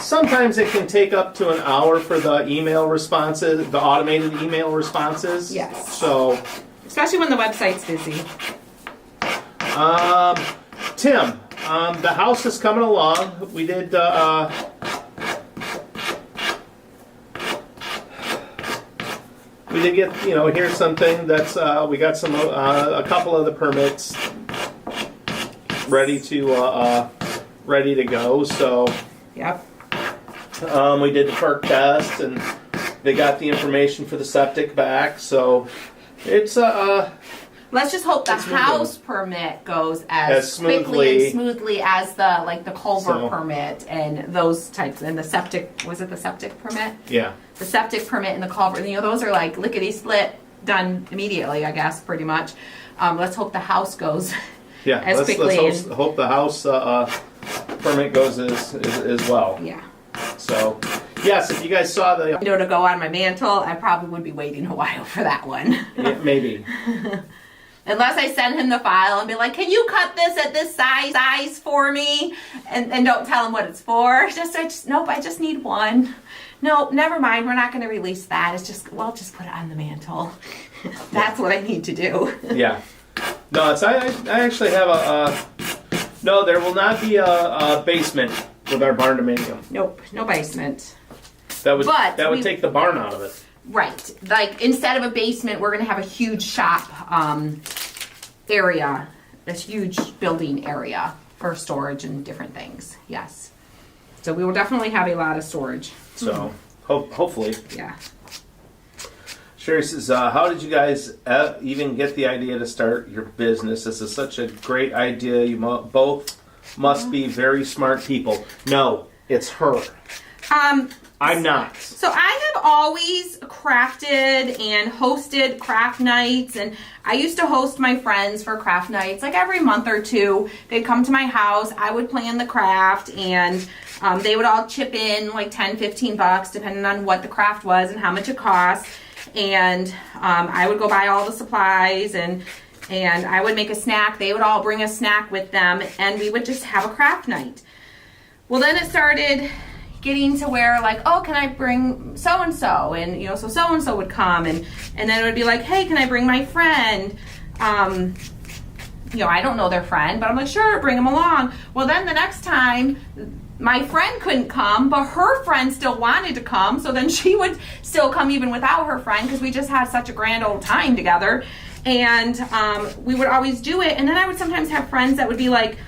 Speaker 2: sometimes it can take up to an hour for the email responses, the automated email responses.
Speaker 1: Yes.
Speaker 2: So,
Speaker 1: especially when the website's busy.
Speaker 2: Tim, the house is coming along. We did, get, here's something that's, we got a couple of the permits ready to go. So,
Speaker 1: yep.
Speaker 2: We did the perk test and they got the information for the septic back. So, it's,
Speaker 1: let's just hope the house permit goes as quickly and smoothly as the culvert permit and those types. And the septic, was it the septic permit?
Speaker 2: Yeah.
Speaker 1: The septic permit and the culvert, those are like lickety-split, done immediately, I guess, pretty much. Let's hope the house goes as quickly.
Speaker 2: Let's hope the house permit goes as well.
Speaker 1: Yeah.
Speaker 2: So, yes, if you guys saw the...
Speaker 1: To go on my mantle, I probably would be waiting a while for that one.
Speaker 2: Yeah, maybe.
Speaker 1: Unless I send him the file and be like, can you cut this at this size for me? And don't tell him what it's for. Nope, I just need one. No, never mind. We're not going to release that. It's just, just put it on the mantle. That's what I need to do.
Speaker 2: Yeah. No, I actually have no, there will not be a basement with our barn dominium.
Speaker 1: Nope, no basement.
Speaker 2: That would take the barn out of it.
Speaker 1: Right. Like, instead of a basement, we're going to have a huge shop area. This huge building area for storage and different things. Yes. So we will definitely have a lot of storage.
Speaker 2: So, hopefully.
Speaker 1: Yeah.
Speaker 2: Sherry says, how did you guys even get the idea to start your business? This is such a great idea. You both must be very smart people. No, it's her. I'm not.
Speaker 1: So I have always crafted and hosted craft nights, and I used to host my friends for craft nights like every month or two. They'd come to my house, I would plan the craft, and they would all chip in like $10-15 depending on what the craft was and how much it cost. And I would go buy all the supplies, and I would make a snack. They would all bring a snack with them, and we would just have a craft night. Well, then it started getting to where, like, oh, can I bring so-and-so? And, so so-and-so would come, and then it would be like, hey, can I bring my friend? I don't know their friend, but I'm like, sure, bring them along. Well, then the next time, my friend couldn't come, but her friend still wanted to come, so then she would still come even without her friend, because we just had such a grand old time together. And we would always do it, and then I would sometimes have friends that would be like,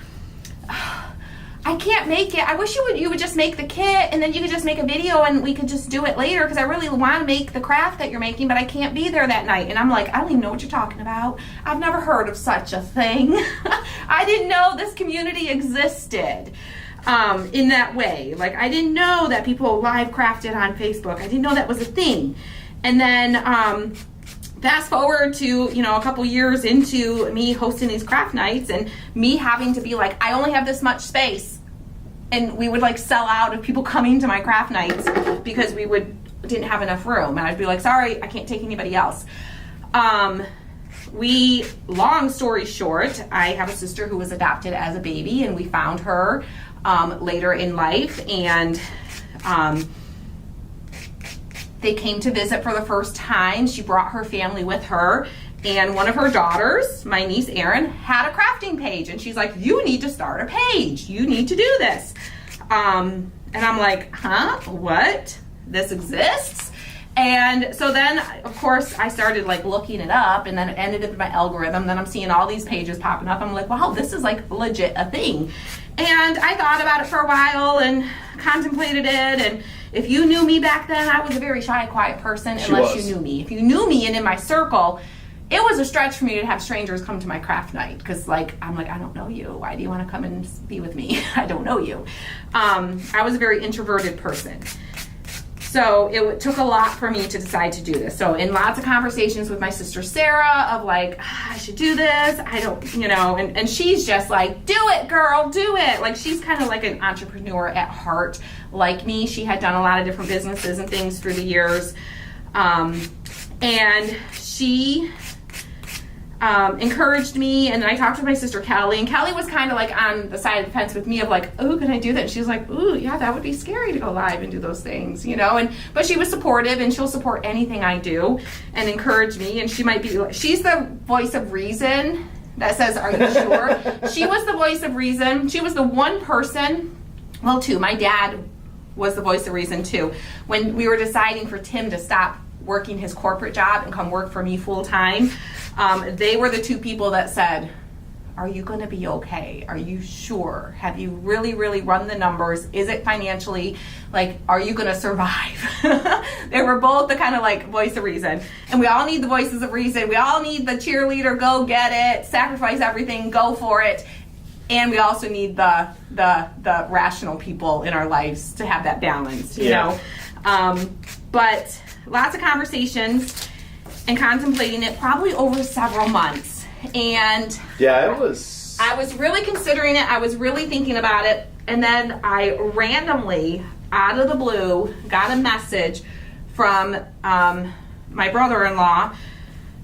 Speaker 1: I can't make it. I wish you would just make the kit and then you could just make a video and we could just do it later because I really want to make the craft that you're making, but I can't be there that night. And I'm like, I don't even know what you're talking about. I've never heard of such a thing. I didn't know this community existed in that way. Like, I didn't know that people live crafted on Facebook. I didn't know that was a thing. And then fast forward to, you know, a couple years into me hosting these craft nights and me having to be like, I only have this much space. And we would like sell out of people coming to my craft nights because we didn't have enough room. And I'd be like, sorry, I can't take anybody else. Long story short, I have a sister who was adopted as a baby and we found her later in life, and they came to visit for the first time. She brought her family with her, and one of her daughters, my niece Erin, had a crafting page, and she's like, you need to start a page. You need to do this. And I'm like, huh? What? This exists? And so then, of course, I started like looking it up, and then it ended up in my algorithm. Then I'm seeing all these pages popping up. I'm like, wow, this is like legit a thing. And I thought about it for a while and contemplated it, and if you knew me back then, I was a very shy, quiet person unless you knew me. If you knew me and in my circle, it was a stretch for me to have strangers come to my craft night because, like, I'm like, I don't know you. Why do you want to come and be with me? I don't know you. I was a very introverted person. So it took a lot for me to decide to do this. So in lots of conversations with my sister Sarah of like, I should do this. I don't, you know, and she's just like, do it, girl, do it. Like, she's kind of like an entrepreneur at heart, like me. She had done a lot of different businesses and things through the years. And she encouraged me, and then I talked to my sister Kelly, and Kelly was kind of like on the side of the fence with me of like, oh, can I do that? And she was like, ooh, yeah, that would be scary to go live and do those things, you know. And but she was supportive, and she'll support anything I do and encourage me. And she might be like, she's the voice of reason that says, are you sure? She was the voice of reason. She was the one person, well, two, my dad was the voice of reason too, when we were deciding for Tim to stop working his corporate job and come work for me full time. They were the two people that said, are you going to be okay? Are you sure? Have you really, really run the numbers? Is it financially, like, are you going to survive? They were both the kind of like voice of reason. And we all need the voices of reason. We all need the cheerleader, go get it, sacrifice everything, go for it. And we also need the rational people in our lives to have that balance, you know? But lots of conversations and contemplating it probably over several months. And
Speaker 2: yeah, it was.
Speaker 1: I was really considering it. I was really thinking about it. And then I randomly, out of the blue, got a message from my brother-in-law.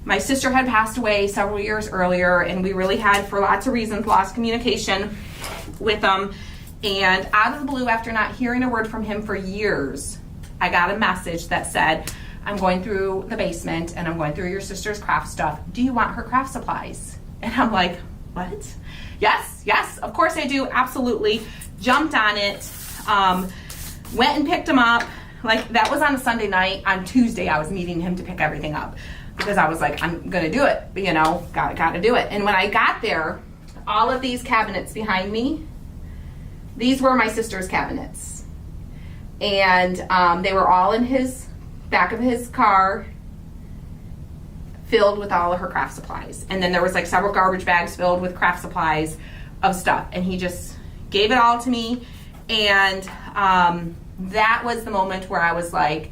Speaker 1: My sister had passed away several years earlier, and we really had, for lots of reasons, lost communication with him. And out of the blue, after not hearing a word from him for years, I got a message that said, I'm going through the basement and I'm going through your sister's craft stuff. Do you want her craft supplies? And I'm like, what? Yes, of course I do, absolutely. Jumped on it, went and picked him up. Like, that was on a Sunday night. On Tuesday, I was meeting him to pick everything up because I was like, I'm gonna do it, you know, gotta do it. And when I got there, all of these cabinets behind me, these were my sister's cabinets. And they were all in his back of his car, filled with all of her craft supplies. And then there was like several garbage bags filled with craft supplies of stuff. And he just gave it all to me. And that was the moment where I was like,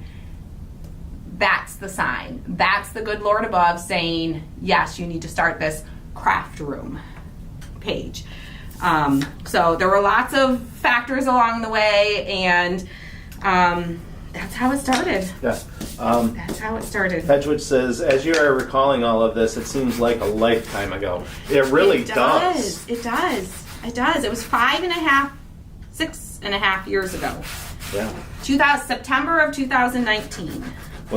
Speaker 1: that's the sign. That's the good Lord above saying, yes, you need to start this craft room page. So there were lots of factors along the way, and that's how it started.
Speaker 2: Yeah.
Speaker 1: That's how it started.
Speaker 2: Edgewood says, as you are recalling all of this, it seems like a lifetime ago. It really does.
Speaker 1: It does. It was 6.5 years ago.
Speaker 2: Yeah.
Speaker 1: September of 2019.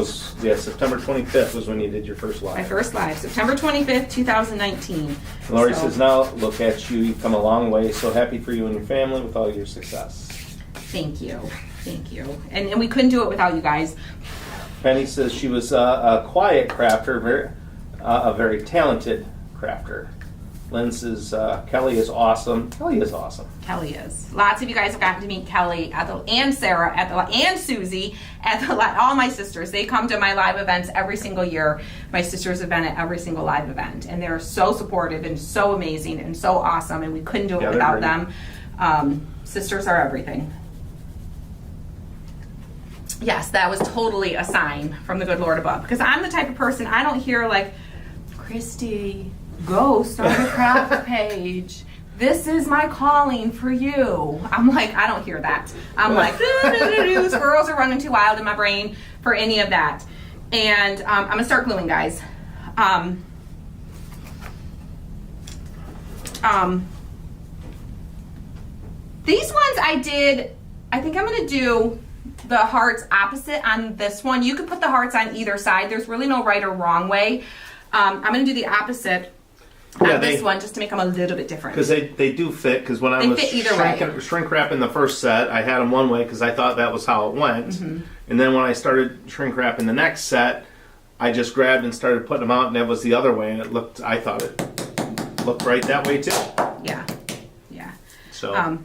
Speaker 2: September 25th was when you did your first live.
Speaker 1: My first live, September 25th, 2019.
Speaker 2: Lori says, now look at you. You've come a long way. So happy for you and your family with all your success.
Speaker 1: Thank you. And we couldn't do it without you guys.
Speaker 2: Penny says she was a quiet crafter, a very talented crafter. Lynn's is, Kelly is awesome. Kelly is awesome.
Speaker 1: Kelly is. Lots of you guys have gotten to meet Kelly and Sarah and Susie all my sisters. They come to my live events every single year. My sisters have been at every single live event, and they're so supportive and so amazing and so awesome, and we couldn't do it without them. Sisters are everything. Yes, that was totally a sign from the good Lord above, because I'm the type of person, I don't hear like, Christy, go start a craft page. This is my calling for you. I'm like, I don't hear that. I'm like, squirrels are running too wild in my brain for any of that. And I'm gonna start gluing, guys. These ones I think I'm gonna do the hearts opposite on this one. You could put the hearts on either side. There's really no right or wrong way. I'm going to do the opposite on this one just to make them a little bit different.
Speaker 2: Because they do fit. Because when I was shrink wrapping the first set, I had them one way because I thought that was how it went. Mm-hmm. And then when I started shrink wrapping the next set, I just grabbed and started putting them out, and it was the other way. And I thought it looked right that way too.
Speaker 1: Yeah. Yeah.
Speaker 2: So.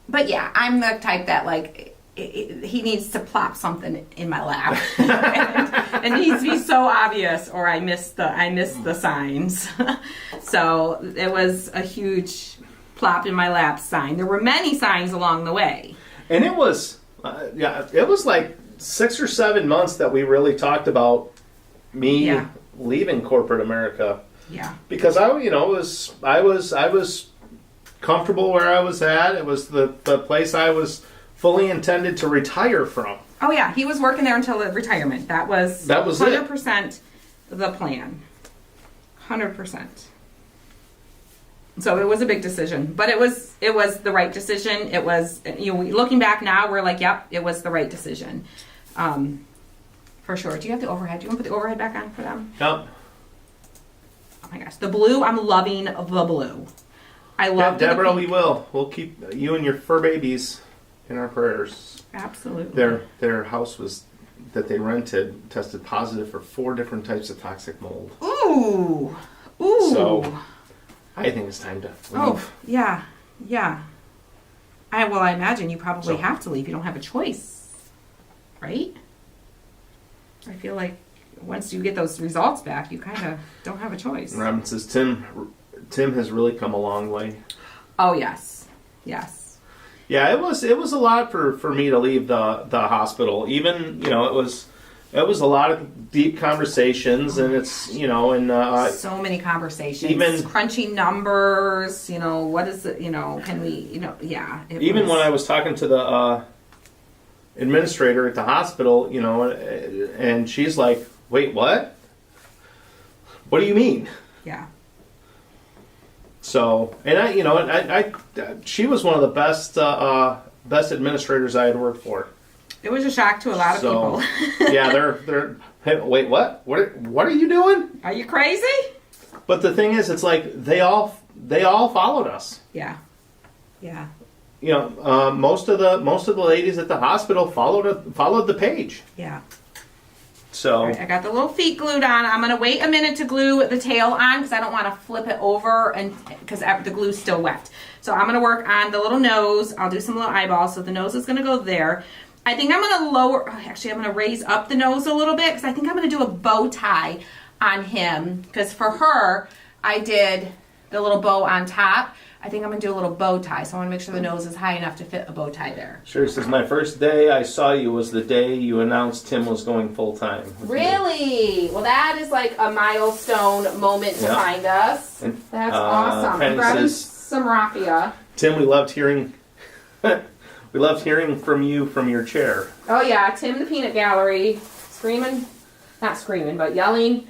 Speaker 1: But yeah, I'm the type that like, he needs to plop something in my lap. and it needs to be so obvious, or I miss the signs. So it was a huge plop in my lap sign. There were many signs along the way. And
Speaker 2: it was like 6 or 7 months that we really talked about me leaving corporate America.
Speaker 1: Yeah.
Speaker 2: Because I was comfortable where I was at. It was the place I was fully intended to retire from.
Speaker 1: Oh yeah, he was working there until retirement. That was 100% the plan. 100%. So it was a big decision, but it was the right decision. It was, looking back now, we're like, yep, it was the right decision. For sure. Do you have the overhead? Do you want to put the overhead back on for them?
Speaker 2: Yep.
Speaker 1: Oh my gosh, the blue, I'm loving the blue. I love
Speaker 2: Deborah, we will. We'll keep you and your fur babies in our prayers.
Speaker 1: Absolutely.
Speaker 2: Their house that they rented tested positive for 4 different types of toxic mold.
Speaker 1: Ooh.
Speaker 2: So I think it's time to leave.
Speaker 1: Oh, yeah. I imagine you probably have to leave. You don't have a choice, right? I feel like once you get those results back, you kind of don't have a choice.
Speaker 2: Robin says Tim has really come a long way.
Speaker 1: Oh yes.
Speaker 2: Yeah, it was a lot for me to leave the hospital. Even it was a lot of deep conversations, and it's
Speaker 1: so many conversations. Even crunching numbers. What is it? Can we? Yeah.
Speaker 2: Even when I was talking to the administrator at the hospital, and she's like, "Wait, what? What do you mean?"
Speaker 1: Yeah.
Speaker 2: So, and I she was one of the best administrators I had worked for.
Speaker 1: It was a shock to a lot of people.
Speaker 2: Yeah, they're hey, wait, what are you doing?
Speaker 1: Are you crazy?
Speaker 2: But the thing is, it's like they all followed us.
Speaker 1: Yeah.
Speaker 2: Most of the ladies at the hospital followed the page.
Speaker 1: Yeah.
Speaker 2: So
Speaker 1: right, I got the little feet glued on. I'm going to wait a minute to glue the tail on because I don't want to flip it over and because the glue's still wet. So I'm going to work on the little nose. I'll do some little eyeballs. So the nose is going to go there. I think I'm going to I'm going to raise up the nose a little bit because I think I'm going to do a bow tie on him because for her, I did the little bow on top. I think I'm going to do a little bow tie, so I want to make sure the nose is high enough to fit a bow tie there.
Speaker 2: Sure, says, my first day I saw you was the day you announced Tim was going full-time.
Speaker 1: Really? Well, that is like a milestone moment to find us. That's awesome. Grab some raffia.
Speaker 2: Tim, we loved hearing from you from your chair.
Speaker 1: Oh, yeah, Tim the Peanut Gallery, not screaming, but yelling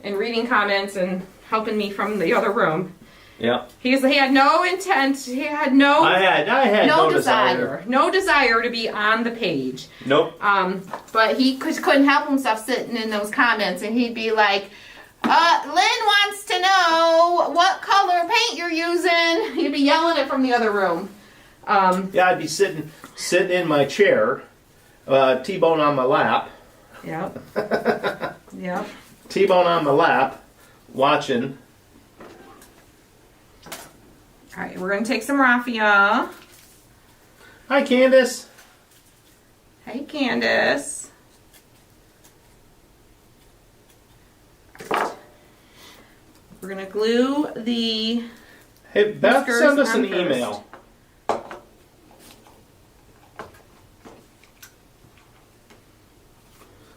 Speaker 1: and reading comments and helping me from the other room.
Speaker 2: Yeah.
Speaker 1: He had no intent. He had no.
Speaker 2: I had no desire.
Speaker 1: No desire to be on the page.
Speaker 2: Nope.
Speaker 1: But he couldn't help himself sitting in those comments, and he'd be like, "Lynn wants to know what color paint you're using." He'd be yelling it from the other room.
Speaker 2: Yeah, I'd be sitting in my chair, T-bone on my lap.
Speaker 1: Yep.
Speaker 2: T-bone on my lap, watching.
Speaker 1: All right, we're gonna take some raffia.
Speaker 2: Hi, Candace.
Speaker 1: Hey, Candace. We're gonna glue the
Speaker 2: Hey, Beth,
Speaker 1: whiskers
Speaker 2: send us
Speaker 1: on
Speaker 2: an
Speaker 1: first.
Speaker 2: email.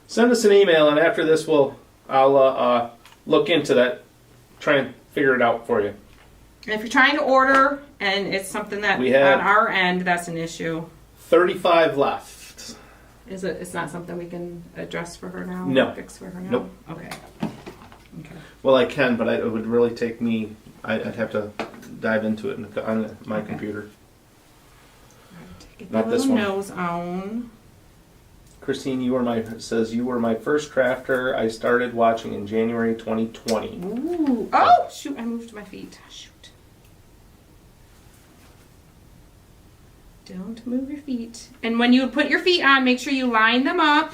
Speaker 2: Send us an email, and after this, I'll look into that, try and figure it out for you.
Speaker 1: And if you're trying to order and it's something that
Speaker 2: We have-
Speaker 1: on our end that's an issue,
Speaker 2: 35 left.
Speaker 1: it's not something we can address for her now?
Speaker 2: No.
Speaker 1: Fix for her now?
Speaker 2: Nope.
Speaker 1: Okay. Okay.
Speaker 2: Well, I can, but it would really take me. I'd have to dive into it on my
Speaker 1: Okay.
Speaker 2: computer.
Speaker 1: Get
Speaker 2: Not
Speaker 1: the
Speaker 2: this
Speaker 1: little
Speaker 2: one.
Speaker 1: nose on.
Speaker 2: Christine, you were my first crafter. I started watching in January 2020.
Speaker 1: Ooh. Oh, shoot, I moved my feet. Shoot. Don't move your feet. And when you put your feet on, make sure you line them up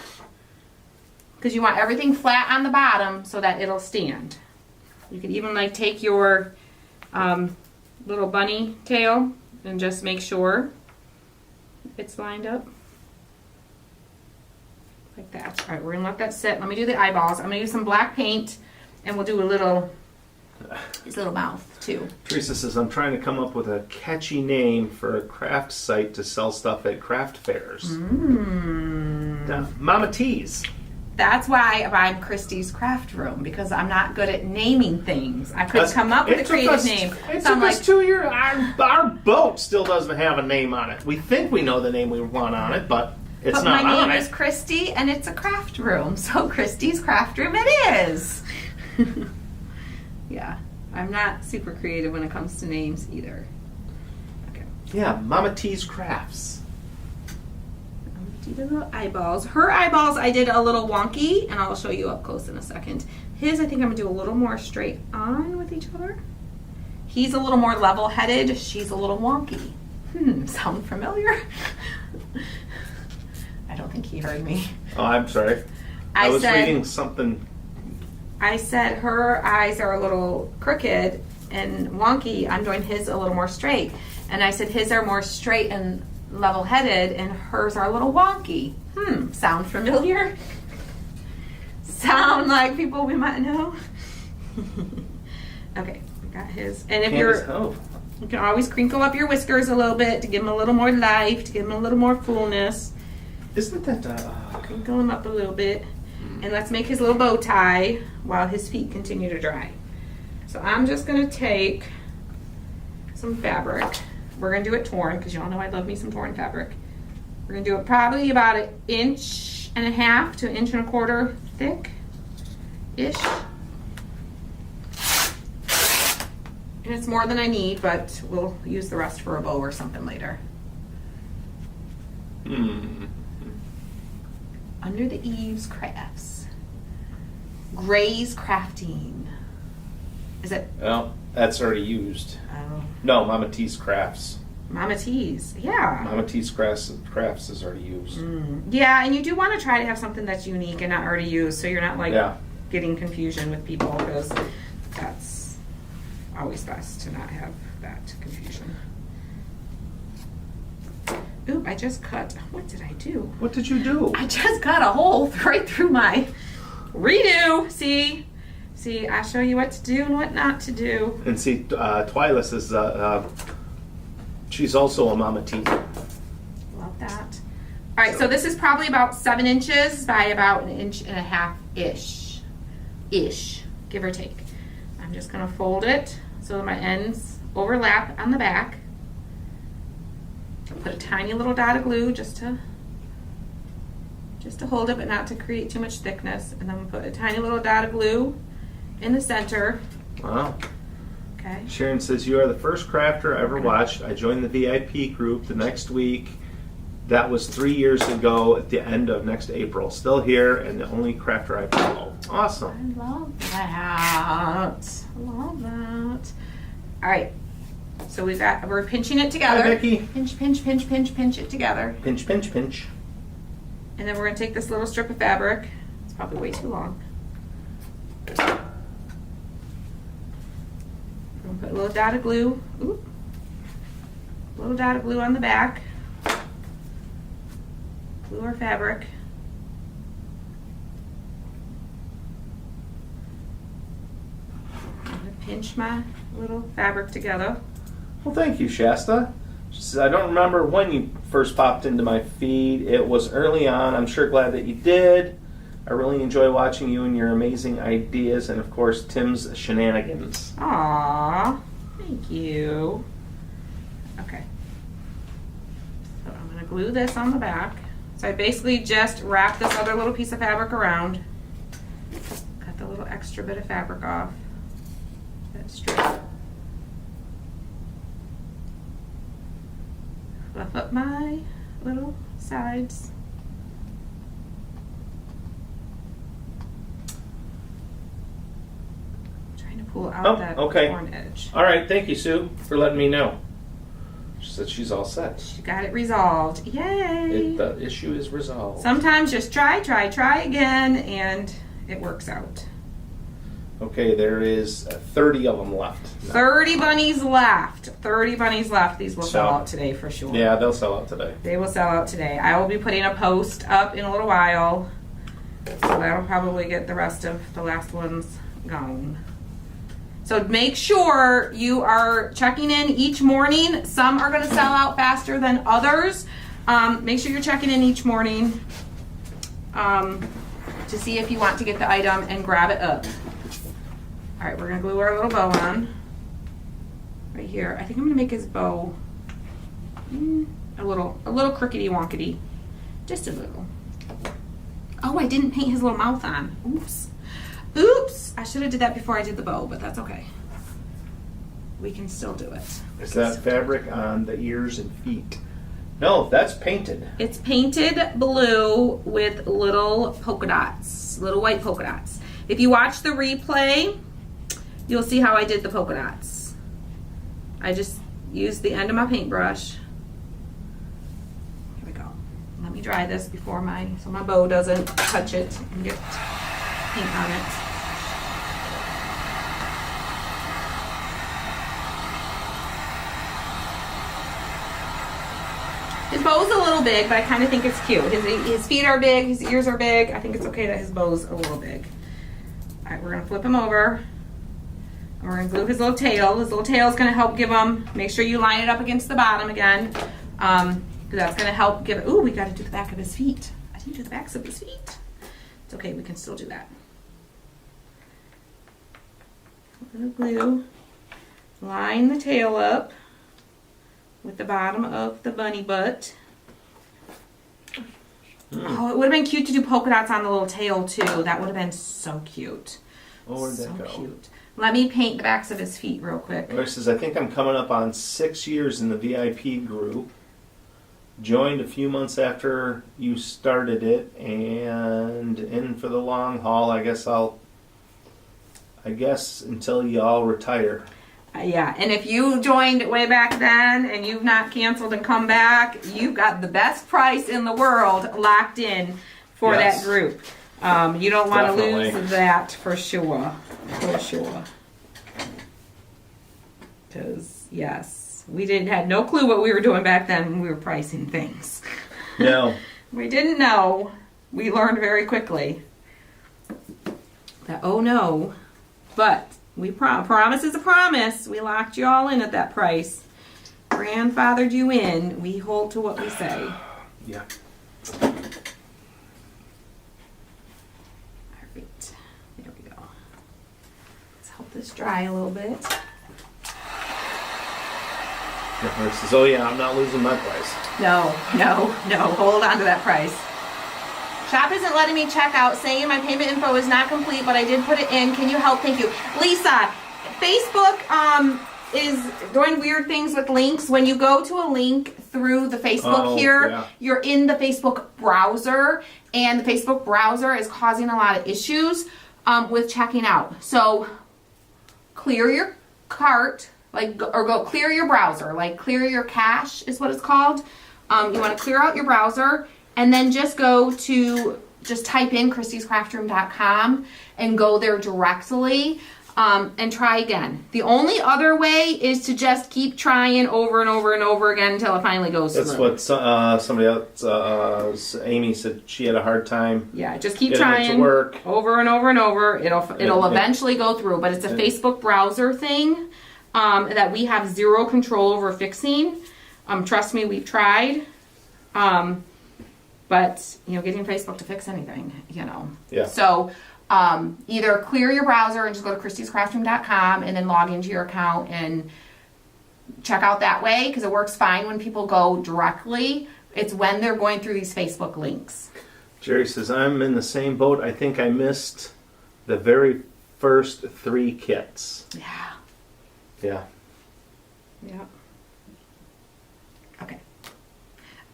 Speaker 1: because you want everything flat on the bottom so that it'll stand. You could even like take your little bunny tail and just make sure it's lined up. Like that. All right, we're gonna let that sit. Let me do the eyeballs. I'm gonna use some black paint and we'll do his little mouth too.
Speaker 2: Teresa says, I'm trying to come up with a catchy name for a craft site to sell stuff at craft fairs. Mama T's.
Speaker 1: That's why I'm Christy's Craft Room, because I'm not good at naming things. I couldn't come up with a creative name.
Speaker 2: It
Speaker 1: So I'm
Speaker 2: took us
Speaker 1: like,
Speaker 2: 2 years. Our boat still doesn't have a name on it. We think we know the name we want on it, but it's
Speaker 1: but
Speaker 2: not
Speaker 1: my
Speaker 2: on
Speaker 1: name
Speaker 2: it.
Speaker 1: is Christy and it's a craft room. So Christy's Craft Room it is. Yeah, I'm not super creative when it comes to names either. Okay.
Speaker 2: Yeah, Mama T's Crafts.
Speaker 1: Do the little eyeballs. Her eyeballs I did a little wonky, and I'll show you up close in a second. His I think I'm gonna do a little more straight on with each other. He's a little more level-headed. She's a little wonky. Sound familiar? I don't think he heard me.
Speaker 2: Oh, I'm sorry. I was reading something.
Speaker 1: I said her eyes are a little crooked and wonky. I'm doing his a little more straight. And I said his are more straight and level-headed and hers are a little wonky. Sound familiar? Sound like people we might know? Okay, we got his. And if you can always crinkle up your whiskers a little bit to give them a little more life, to give them a little more fullness.
Speaker 2: Isn't that
Speaker 1: Crinkle him up a little bit. And let's make his little bow tie while his feet continue to dry. So I'm just going to take some fabric. We're going to do it torn because y'all know I love me some torn fabric. We're going to do it probably about 1.5 inches to 1.25 inches thick-ish. And it's more than I need, but we'll use the rest for a bow or something later. Under the Eaves Crafts. Gray's Crafting. Is it?
Speaker 2: Well, that's already used.
Speaker 1: Oh.
Speaker 2: No, Mama T's Crafts.
Speaker 1: Mama T's. Yeah.
Speaker 2: Mama T's Crafts is already used.
Speaker 1: Yeah, and you do want to try to have something that's unique and not already used, so you're not like
Speaker 2: Yeah.
Speaker 1: getting confusion with people, because that's always best to not have that confusion. Ooh, I just cut. What did I do?
Speaker 2: What did you do?
Speaker 1: I just cut a hole right through my redo. See, I show you what to do and what not to do.
Speaker 2: And see, Twilis is, she's also a Mama T.
Speaker 1: Love that. All right, so this is probably about 7 inches by about 1.5 inches ish, give or take. I'm just gonna fold it so that my ends overlap on the back. Put a tiny little dot of glue just to hold it, but not to create too much thickness. And then we'll put a tiny little dot of glue in the center.
Speaker 2: Wow.
Speaker 1: Okay.
Speaker 2: Sharon says, you are the first crafter I ever watched. I joined the VIP group the next week. That was 3 years ago at the end of next April. Still here and the only crafter I follow. Awesome.
Speaker 1: I love that. Love that. All right. So we're pinching it together.
Speaker 2: Hi, Becky.
Speaker 1: Pinch, pinch, pinch, pinch, pinch it together.
Speaker 2: Pinch, pinch, pinch.
Speaker 1: And then we're going to take this little strip of fabric. It's probably way too long. We're going to put a little dot of glue. Ooh. little dot of glue on the back. Glue our fabric. I'm gonna pinch my little fabric together.
Speaker 2: Well, thank you, Shasta. She says, I don't remember when you first popped into my feed. It was early on. I'm sure glad that you did. I really enjoy watching you and your amazing ideas, and of course, Tim's shenanigans.
Speaker 1: Aww, thank you. Okay. So I'm gonna glue this on the back. So I basically just wrap this other little piece of fabric around. Cut the little extra bit of fabric off. That strip. Fluff up my little sides. Trying to pull out that torn edge.
Speaker 2: All right, thank you, Sue, for letting me know. She said she's all set.
Speaker 1: She got it resolved. Yay!
Speaker 2: The issue is resolved.
Speaker 1: Sometimes just try again, and it works out.
Speaker 2: Okay, there is 30 of them left.
Speaker 1: 30 bunnies left. 30 bunnies left. These will sell out today for sure.
Speaker 2: Yeah, they'll sell out today.
Speaker 1: They will sell out today. I will be putting a post up in a little while. So that'll probably get the rest of the last ones gone. So make sure you are checking in each morning. Some are going to sell out faster than others. Make sure you're checking in each morning to see if you want to get the item and grab it up. All right, we're gonna glue our little bow on right here. I think I'm gonna make his bow a little crookedy wonkedy, just a little. Oh, I didn't paint his little mouth on. Oops! I should have did that before I did the bow, but that's okay. We can still do it.
Speaker 2: Is that fabric on the ears and feet? No, that's painted.
Speaker 1: It's painted blue with little polka dots, little white polka dots. If you watch the replay, you'll see how I did the polka dots. I just used the end of my paintbrush. Here we go. Let me dry this before so my bow doesn't touch it and get paint on it. His bow's a little big, but I kind of think it's cute. His feet are big, his ears are big. I think it's okay that his bow's a little big. All right, we're gonna flip him over. And we're gonna glue his little tail. His little tail is gonna help give him, make sure you line it up against the bottom again. Because that's gonna help give it, ooh, we gotta do the back of his feet. I didn't do the backs of his feet. It's okay, we can still do that. A little glue. Line the tail up with the bottom of the bunny butt. Oh, it would have been cute to do polka dots on the little tail too. That would have been so cute.
Speaker 2: Oh, where did that go?
Speaker 1: Cute. Let me paint the backs of his feet real quick.
Speaker 2: It says, I think I'm coming up on 6 years in the VIP group. Joined a few months after you started it, and in for the long haul. I guess until y'all retire.
Speaker 1: Yeah, and if you joined way back then and you've not canceled and come back, you've got the best price in the world locked in for that group. You don't want to lose that for sure. For sure. Because, yes, we had no clue what we were doing back then when we were pricing things.
Speaker 2: No.
Speaker 1: We didn't know. We learned very quickly that, oh no, but we promise is a promise. We locked you all in at that price. Grandfathered you in. We hold to what we say.
Speaker 2: Yeah.
Speaker 1: All right. There we go. Let's help this dry a little bit.
Speaker 2: Says, oh yeah, I'm not losing my price.
Speaker 1: No. Hold on to that price. Shop isn't letting me check out, saying my payment info is not complete, but I did put it in. Can you help? Thank you. Lisa, Facebook is doing weird things with links. When you go to a link through the Facebook you're in the Facebook browser, and the Facebook browser is causing a lot of issues with checking out. So clear your cart, go clear your browser, clear your cache is what it's called. You want to clear out your browser, and then just type in christyscraftroom.com and go there directly. and try again. The only other way is to just keep trying over and over and over again until it finally goes
Speaker 2: That's
Speaker 1: through.
Speaker 2: what somebody else, Amy said she had a hard time.
Speaker 1: Yeah, just keep
Speaker 2: getting it to
Speaker 1: trying
Speaker 2: work.
Speaker 1: over and over and over. It'll eventually go through, but it's a Facebook browser thing that we have zero control over fixing. Trust me, we've tried. But getting Facebook to fix anything,
Speaker 2: Yeah.
Speaker 1: So either clear your browser and just go to christyscraftroom.com and then log into your account and check out that way, because it works fine when people go directly. It's when they're going through these Facebook links.
Speaker 2: Jerry says, I'm in the same boat. I think I missed the very first 3 kits.
Speaker 1: Yeah.
Speaker 2: Yeah.
Speaker 1: Yeah. Okay.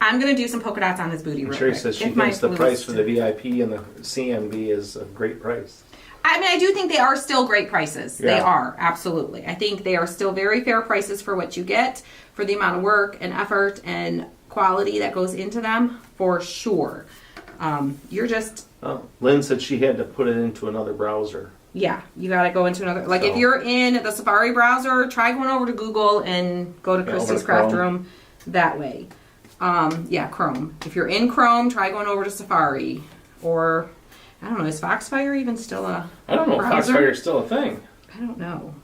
Speaker 1: I'm going to do some polka dots on his booty real
Speaker 2: Sherry
Speaker 1: quick.
Speaker 2: says she
Speaker 1: If my
Speaker 2: thinks the
Speaker 1: glue
Speaker 2: price
Speaker 1: is
Speaker 2: for the VIP and the CMB is a great price.
Speaker 1: I mean, I do think they are still great prices.
Speaker 2: Yeah.
Speaker 1: They are, absolutely. I think they are still very fair prices for what you get, for the amount of work and effort and quality that goes into them, for sure. You're just...
Speaker 2: Oh, Lynn said she had to put it into another browser.
Speaker 1: Yeah, you got to go into another... Like,
Speaker 2: So.
Speaker 1: if you're in the Safari browser, try going over to Google and go to
Speaker 2: Yeah,
Speaker 1: Christy's
Speaker 2: over to
Speaker 1: Craft
Speaker 2: Chrome.
Speaker 1: Room that way. Yeah, Chrome. If you're in Chrome, try going over to Safari. Or, I don't know, is Foxfire even still a
Speaker 2: I don't know if
Speaker 1: browser?
Speaker 2: Foxfire is still a thing.
Speaker 1: I don't know.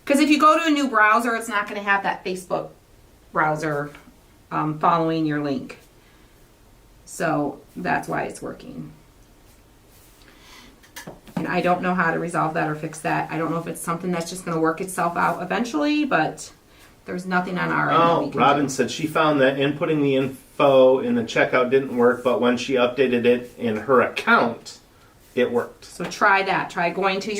Speaker 1: Because if you go to a new browser, it's not going to have that Facebook browser following your link. So that's why it's working. And I don't know how to resolve that or fix that. I don't know if it's something that's just going to work itself out eventually, but there's nothing on our end that we
Speaker 2: Oh,
Speaker 1: can
Speaker 2: Robin
Speaker 1: do.
Speaker 2: said she found that inputting the info in the checkout didn't work, but when she updated it in her account, it worked.
Speaker 1: So try that. Try going to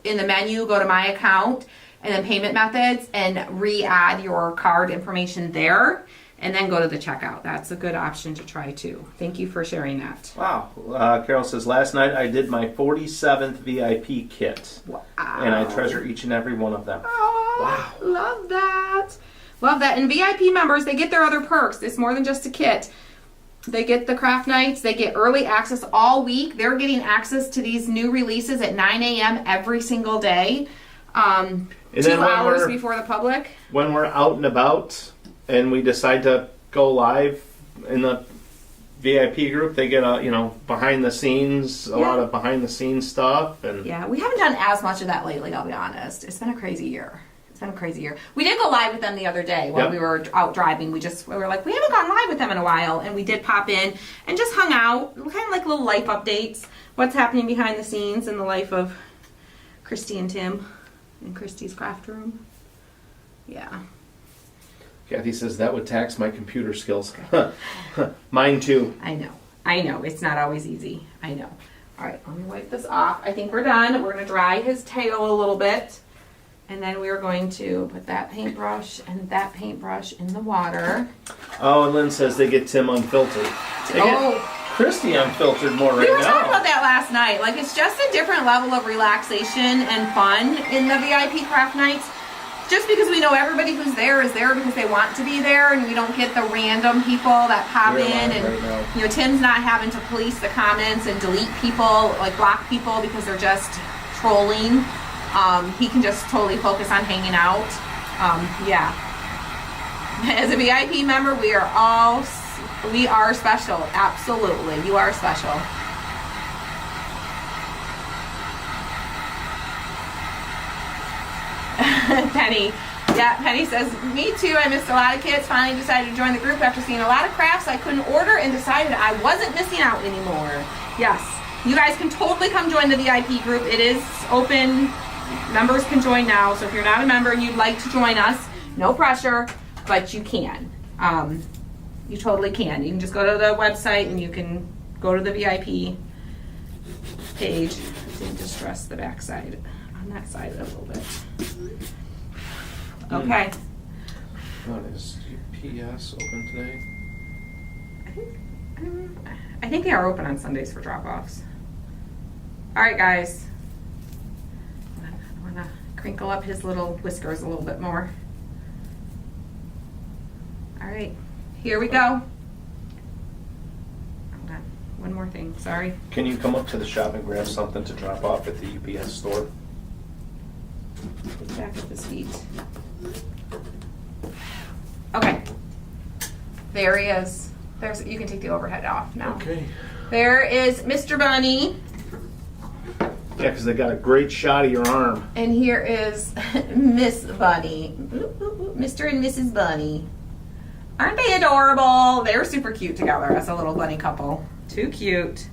Speaker 1: in the menu, go to my account, and then payment methods, and re-add your card information there, and then go to the checkout. That's a good option to try too. Thank you for sharing that.
Speaker 2: Wow. Carol says, last night I did my 47th VIP kit,
Speaker 1: Wow.
Speaker 2: and I treasure each and every one of them.
Speaker 1: Oh,
Speaker 2: Wow.
Speaker 1: love that. Love that. And VIP members, they get their other perks. It's more than just a kit. They get the craft nights. They get early access all week. They're getting access to these new releases at 9 a.m. every single day. 2 hours before the public.
Speaker 2: When we're out and about and we decide to go live in the VIP group, they get behind the scenes, a lot of behind the scenes stuff. And
Speaker 1: Yeah, we haven't done as much of that lately, I'll be honest. It's been a crazy year. We did go live with them the other day while we were out driving. We were like, we haven't gone live with them in a while, and we did pop in and just hung out, kind of like little life updates, what's happening behind the scenes in the life of Christy and Tim in Christy's Craft Room. Yeah.
Speaker 2: Kathy says that would tax my computer skills. Mine too.
Speaker 1: I know. It's not always easy. I know. All right, let me wipe this off. I think we're done. We're going to dry his tail a little bit. And then we're going to put that paintbrush and that paintbrush in the water.
Speaker 2: Oh, and Lynn says they get Tim unfiltered. They get Christy unfiltered more right now.
Speaker 1: We were talking about that last night. Like, it's just a different level of relaxation and fun in the VIP craft nights. Just because we know everybody who's there is there because they want to be there, and we don't get the random people that pop
Speaker 2: You're
Speaker 1: in,
Speaker 2: live
Speaker 1: and
Speaker 2: right now.
Speaker 1: Tim's not having to police the comments and delete people, like block people because they're just trolling. He can just totally focus on hanging out. Yeah. As a VIP member, we are special. Absolutely, you are special. Penny. Yeah, Penny says, me too. I missed a lot of kits. Finally decided to join the group after seeing a lot of crafts I couldn't order and decided I wasn't missing out anymore. Yes. You guys can totally come join the VIP group. It is open. Members can join now. So if you're not a member and you'd like to join us, no pressure, but you can. You totally can. You can just go to the website and you can go to the VIP page. I didn't distress the back side. On that side a little bit. Okay.
Speaker 2: What is UPS open today?
Speaker 1: I think they are open on Sundays for drop-offs. All right, guys. I want to crinkle up his little whiskers a little bit more. All right, here we go. Hold on. one more thing. Sorry.
Speaker 2: Can you come up to the shop and grab something to drop off at the UPS store?
Speaker 1: Back at his feet. Okay. There he is. You can take the overhead off now.
Speaker 2: Okay.
Speaker 1: There is Mr. Bunny.
Speaker 2: Yeah, because they got a great shot of your arm.
Speaker 1: And here is Miss Bunny. Mr. and Mrs. Bunny. Aren't they adorable? They're super cute together as a little bunny couple. Too cute.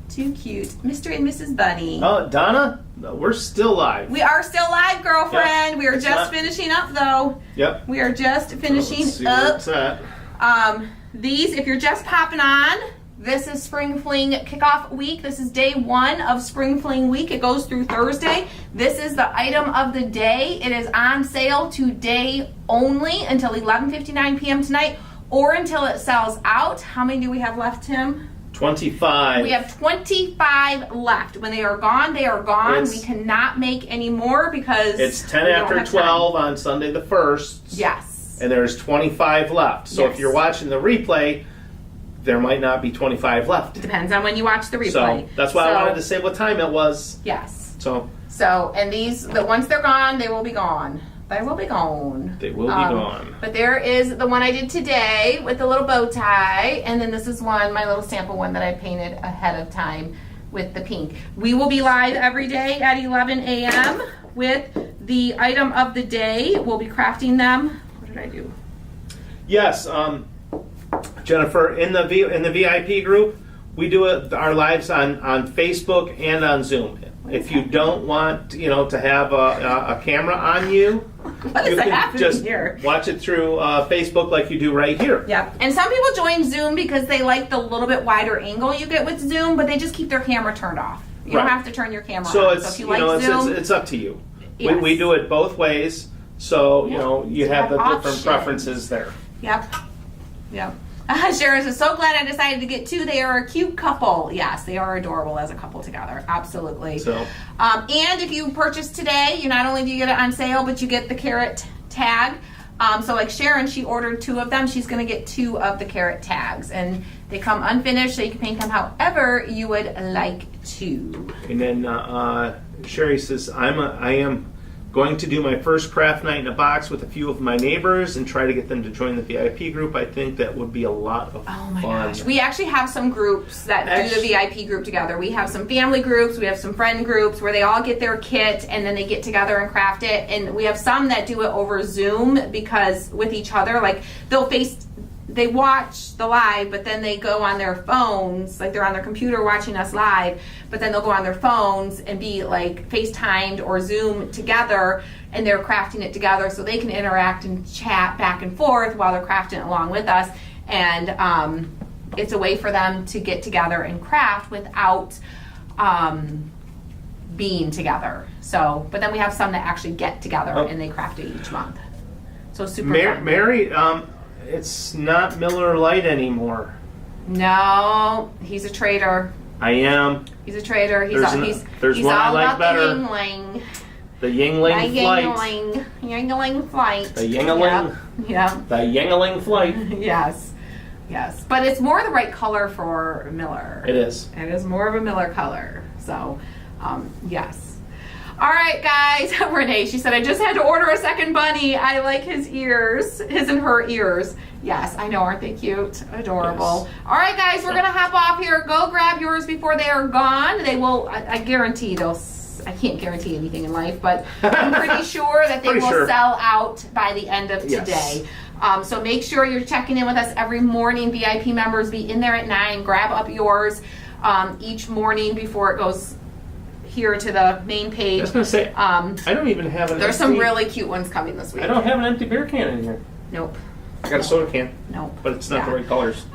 Speaker 1: Too cute. Mr. and Mrs. Bunny.
Speaker 2: Oh, Donna, we're still live.
Speaker 1: We are still live, girlfriend.
Speaker 2: Yep.
Speaker 1: We are
Speaker 2: It's
Speaker 1: just
Speaker 2: not-
Speaker 1: finishing up, though.
Speaker 2: Yep.
Speaker 1: We are just finishing
Speaker 2: Let's see where
Speaker 1: up.
Speaker 2: it's at.
Speaker 1: These, if you're just popping on, this is Spring Fling Kickoff Week. This is day 1 of Spring Fling Week. It goes through Thursday. This is the item of the day. It is on sale today only until 11:59 p.m. tonight or until it sells out. How many do we have left, Tim?
Speaker 2: 25.
Speaker 1: We have 25 left. When they are gone, they are gone.
Speaker 2: It's-
Speaker 1: We cannot make any more because
Speaker 2: It's 10
Speaker 1: we don't
Speaker 2: after
Speaker 1: have
Speaker 2: 12 on Sunday the 1st.
Speaker 1: time. Yes.
Speaker 2: And there's 25 left. So
Speaker 1: Yes.
Speaker 2: if you're watching the replay, there might not be 25 left.
Speaker 1: Depends on when you watch the replay.
Speaker 2: So that's why I wanted to say what time it was.
Speaker 1: Yes.
Speaker 2: So
Speaker 1: And these, once they're gone, they will be gone. They will be gone.
Speaker 2: they will be gone.
Speaker 1: But there is the one I did today with the little bow tie, and then this is one, my little sample one that I painted ahead of time with the pink. We will be live every day at 11 a.m. with the item of the day. We'll be crafting them. What did I do?
Speaker 2: Yes, Jennifer, in the VIP group, we do our lives on Facebook and on Zoom. If you don't want, to have a camera on you,
Speaker 1: What is
Speaker 2: you can
Speaker 1: happening
Speaker 2: just
Speaker 1: here?
Speaker 2: watch it through Facebook like you do right here.
Speaker 1: Yeah, and some people join Zoom because they like the little bit wider angle you get with Zoom, but they just keep their camera turned off. You don't
Speaker 2: Right.
Speaker 1: have to turn your camera
Speaker 2: So
Speaker 1: on.
Speaker 2: it's
Speaker 1: So if you like Zoom,
Speaker 2: it's up to you.
Speaker 1: Yes.
Speaker 2: We do it both ways, so you have the different
Speaker 1: options.
Speaker 2: preferences there.
Speaker 1: Yep. Sharon is so glad I decided to get 2. They are a cute couple. Yes, they are adorable as a couple together. Absolutely.
Speaker 2: So
Speaker 1: And if you purchase today, you not only do you get it on sale, but you get the carrot tag. So like Sharon, she ordered 2 of them. She's going to get 2 of the carrot tags, and they come unfinished, so you can paint them however you would like to.
Speaker 2: and then Sherry says I am going to do my first craft night in a box with a few of my neighbors and try to get them to join the VIP group. I think that would be a lot of
Speaker 1: Oh my
Speaker 2: fun.
Speaker 1: gosh. We actually have some groups that do the VIP group together. We have some family groups, we have some friend groups where they all get their kit and then they get together and craft it. And we have some that do it over Zoom because with each other, like they watch the live, but then they go on their phones, like they're on their computer watching us live, but then they'll go on their phones and be like FaceTimed or Zoom together, and they're crafting it together so they can interact and chat back and forth while they're crafting it along with us. And it's a way for them to get together and craft without being together. So, but then we have some that actually get together and they craft it each month. So super fun.
Speaker 2: Mary, it's not Miller Lite anymore.
Speaker 1: No, he's a traitor.
Speaker 2: I am.
Speaker 1: He's a traitor. He's
Speaker 2: There's
Speaker 1: he's
Speaker 2: one I
Speaker 1: all
Speaker 2: like
Speaker 1: about
Speaker 2: better.
Speaker 1: the Yingling.
Speaker 2: The Yingling
Speaker 1: The
Speaker 2: Flight.
Speaker 1: Yingling flight.
Speaker 2: The Yingling.
Speaker 1: Yeah.
Speaker 2: The Yingling Flight.
Speaker 1: Yes. Yes. But it's more the right color for Miller.
Speaker 2: It is.
Speaker 1: It is more of a Miller color. So, yes. All right, guys. Renee, she said, I just had to order a second bunny. I like his ears, his and her ears. Yes, I know. Aren't they cute? Adorable.
Speaker 2: Yes.
Speaker 1: All right, guys, we're going to hop off here. Go grab yours before they are gone. They will, I guarantee they'll, I can't guarantee anything in life, but I'm pretty sure that they will sell out by the end of today. Yes. So make sure you're checking in with us every morning. VIP members, be in there at 9. Grab up yours each morning before it goes here to the main page.
Speaker 2: I was going to say, I don't even have an
Speaker 1: There's some really cute ones coming this week.
Speaker 2: I don't have an empty beer can in here.
Speaker 1: Nope.
Speaker 2: I got a soda can.
Speaker 1: Nope.
Speaker 2: But it's not the right colors.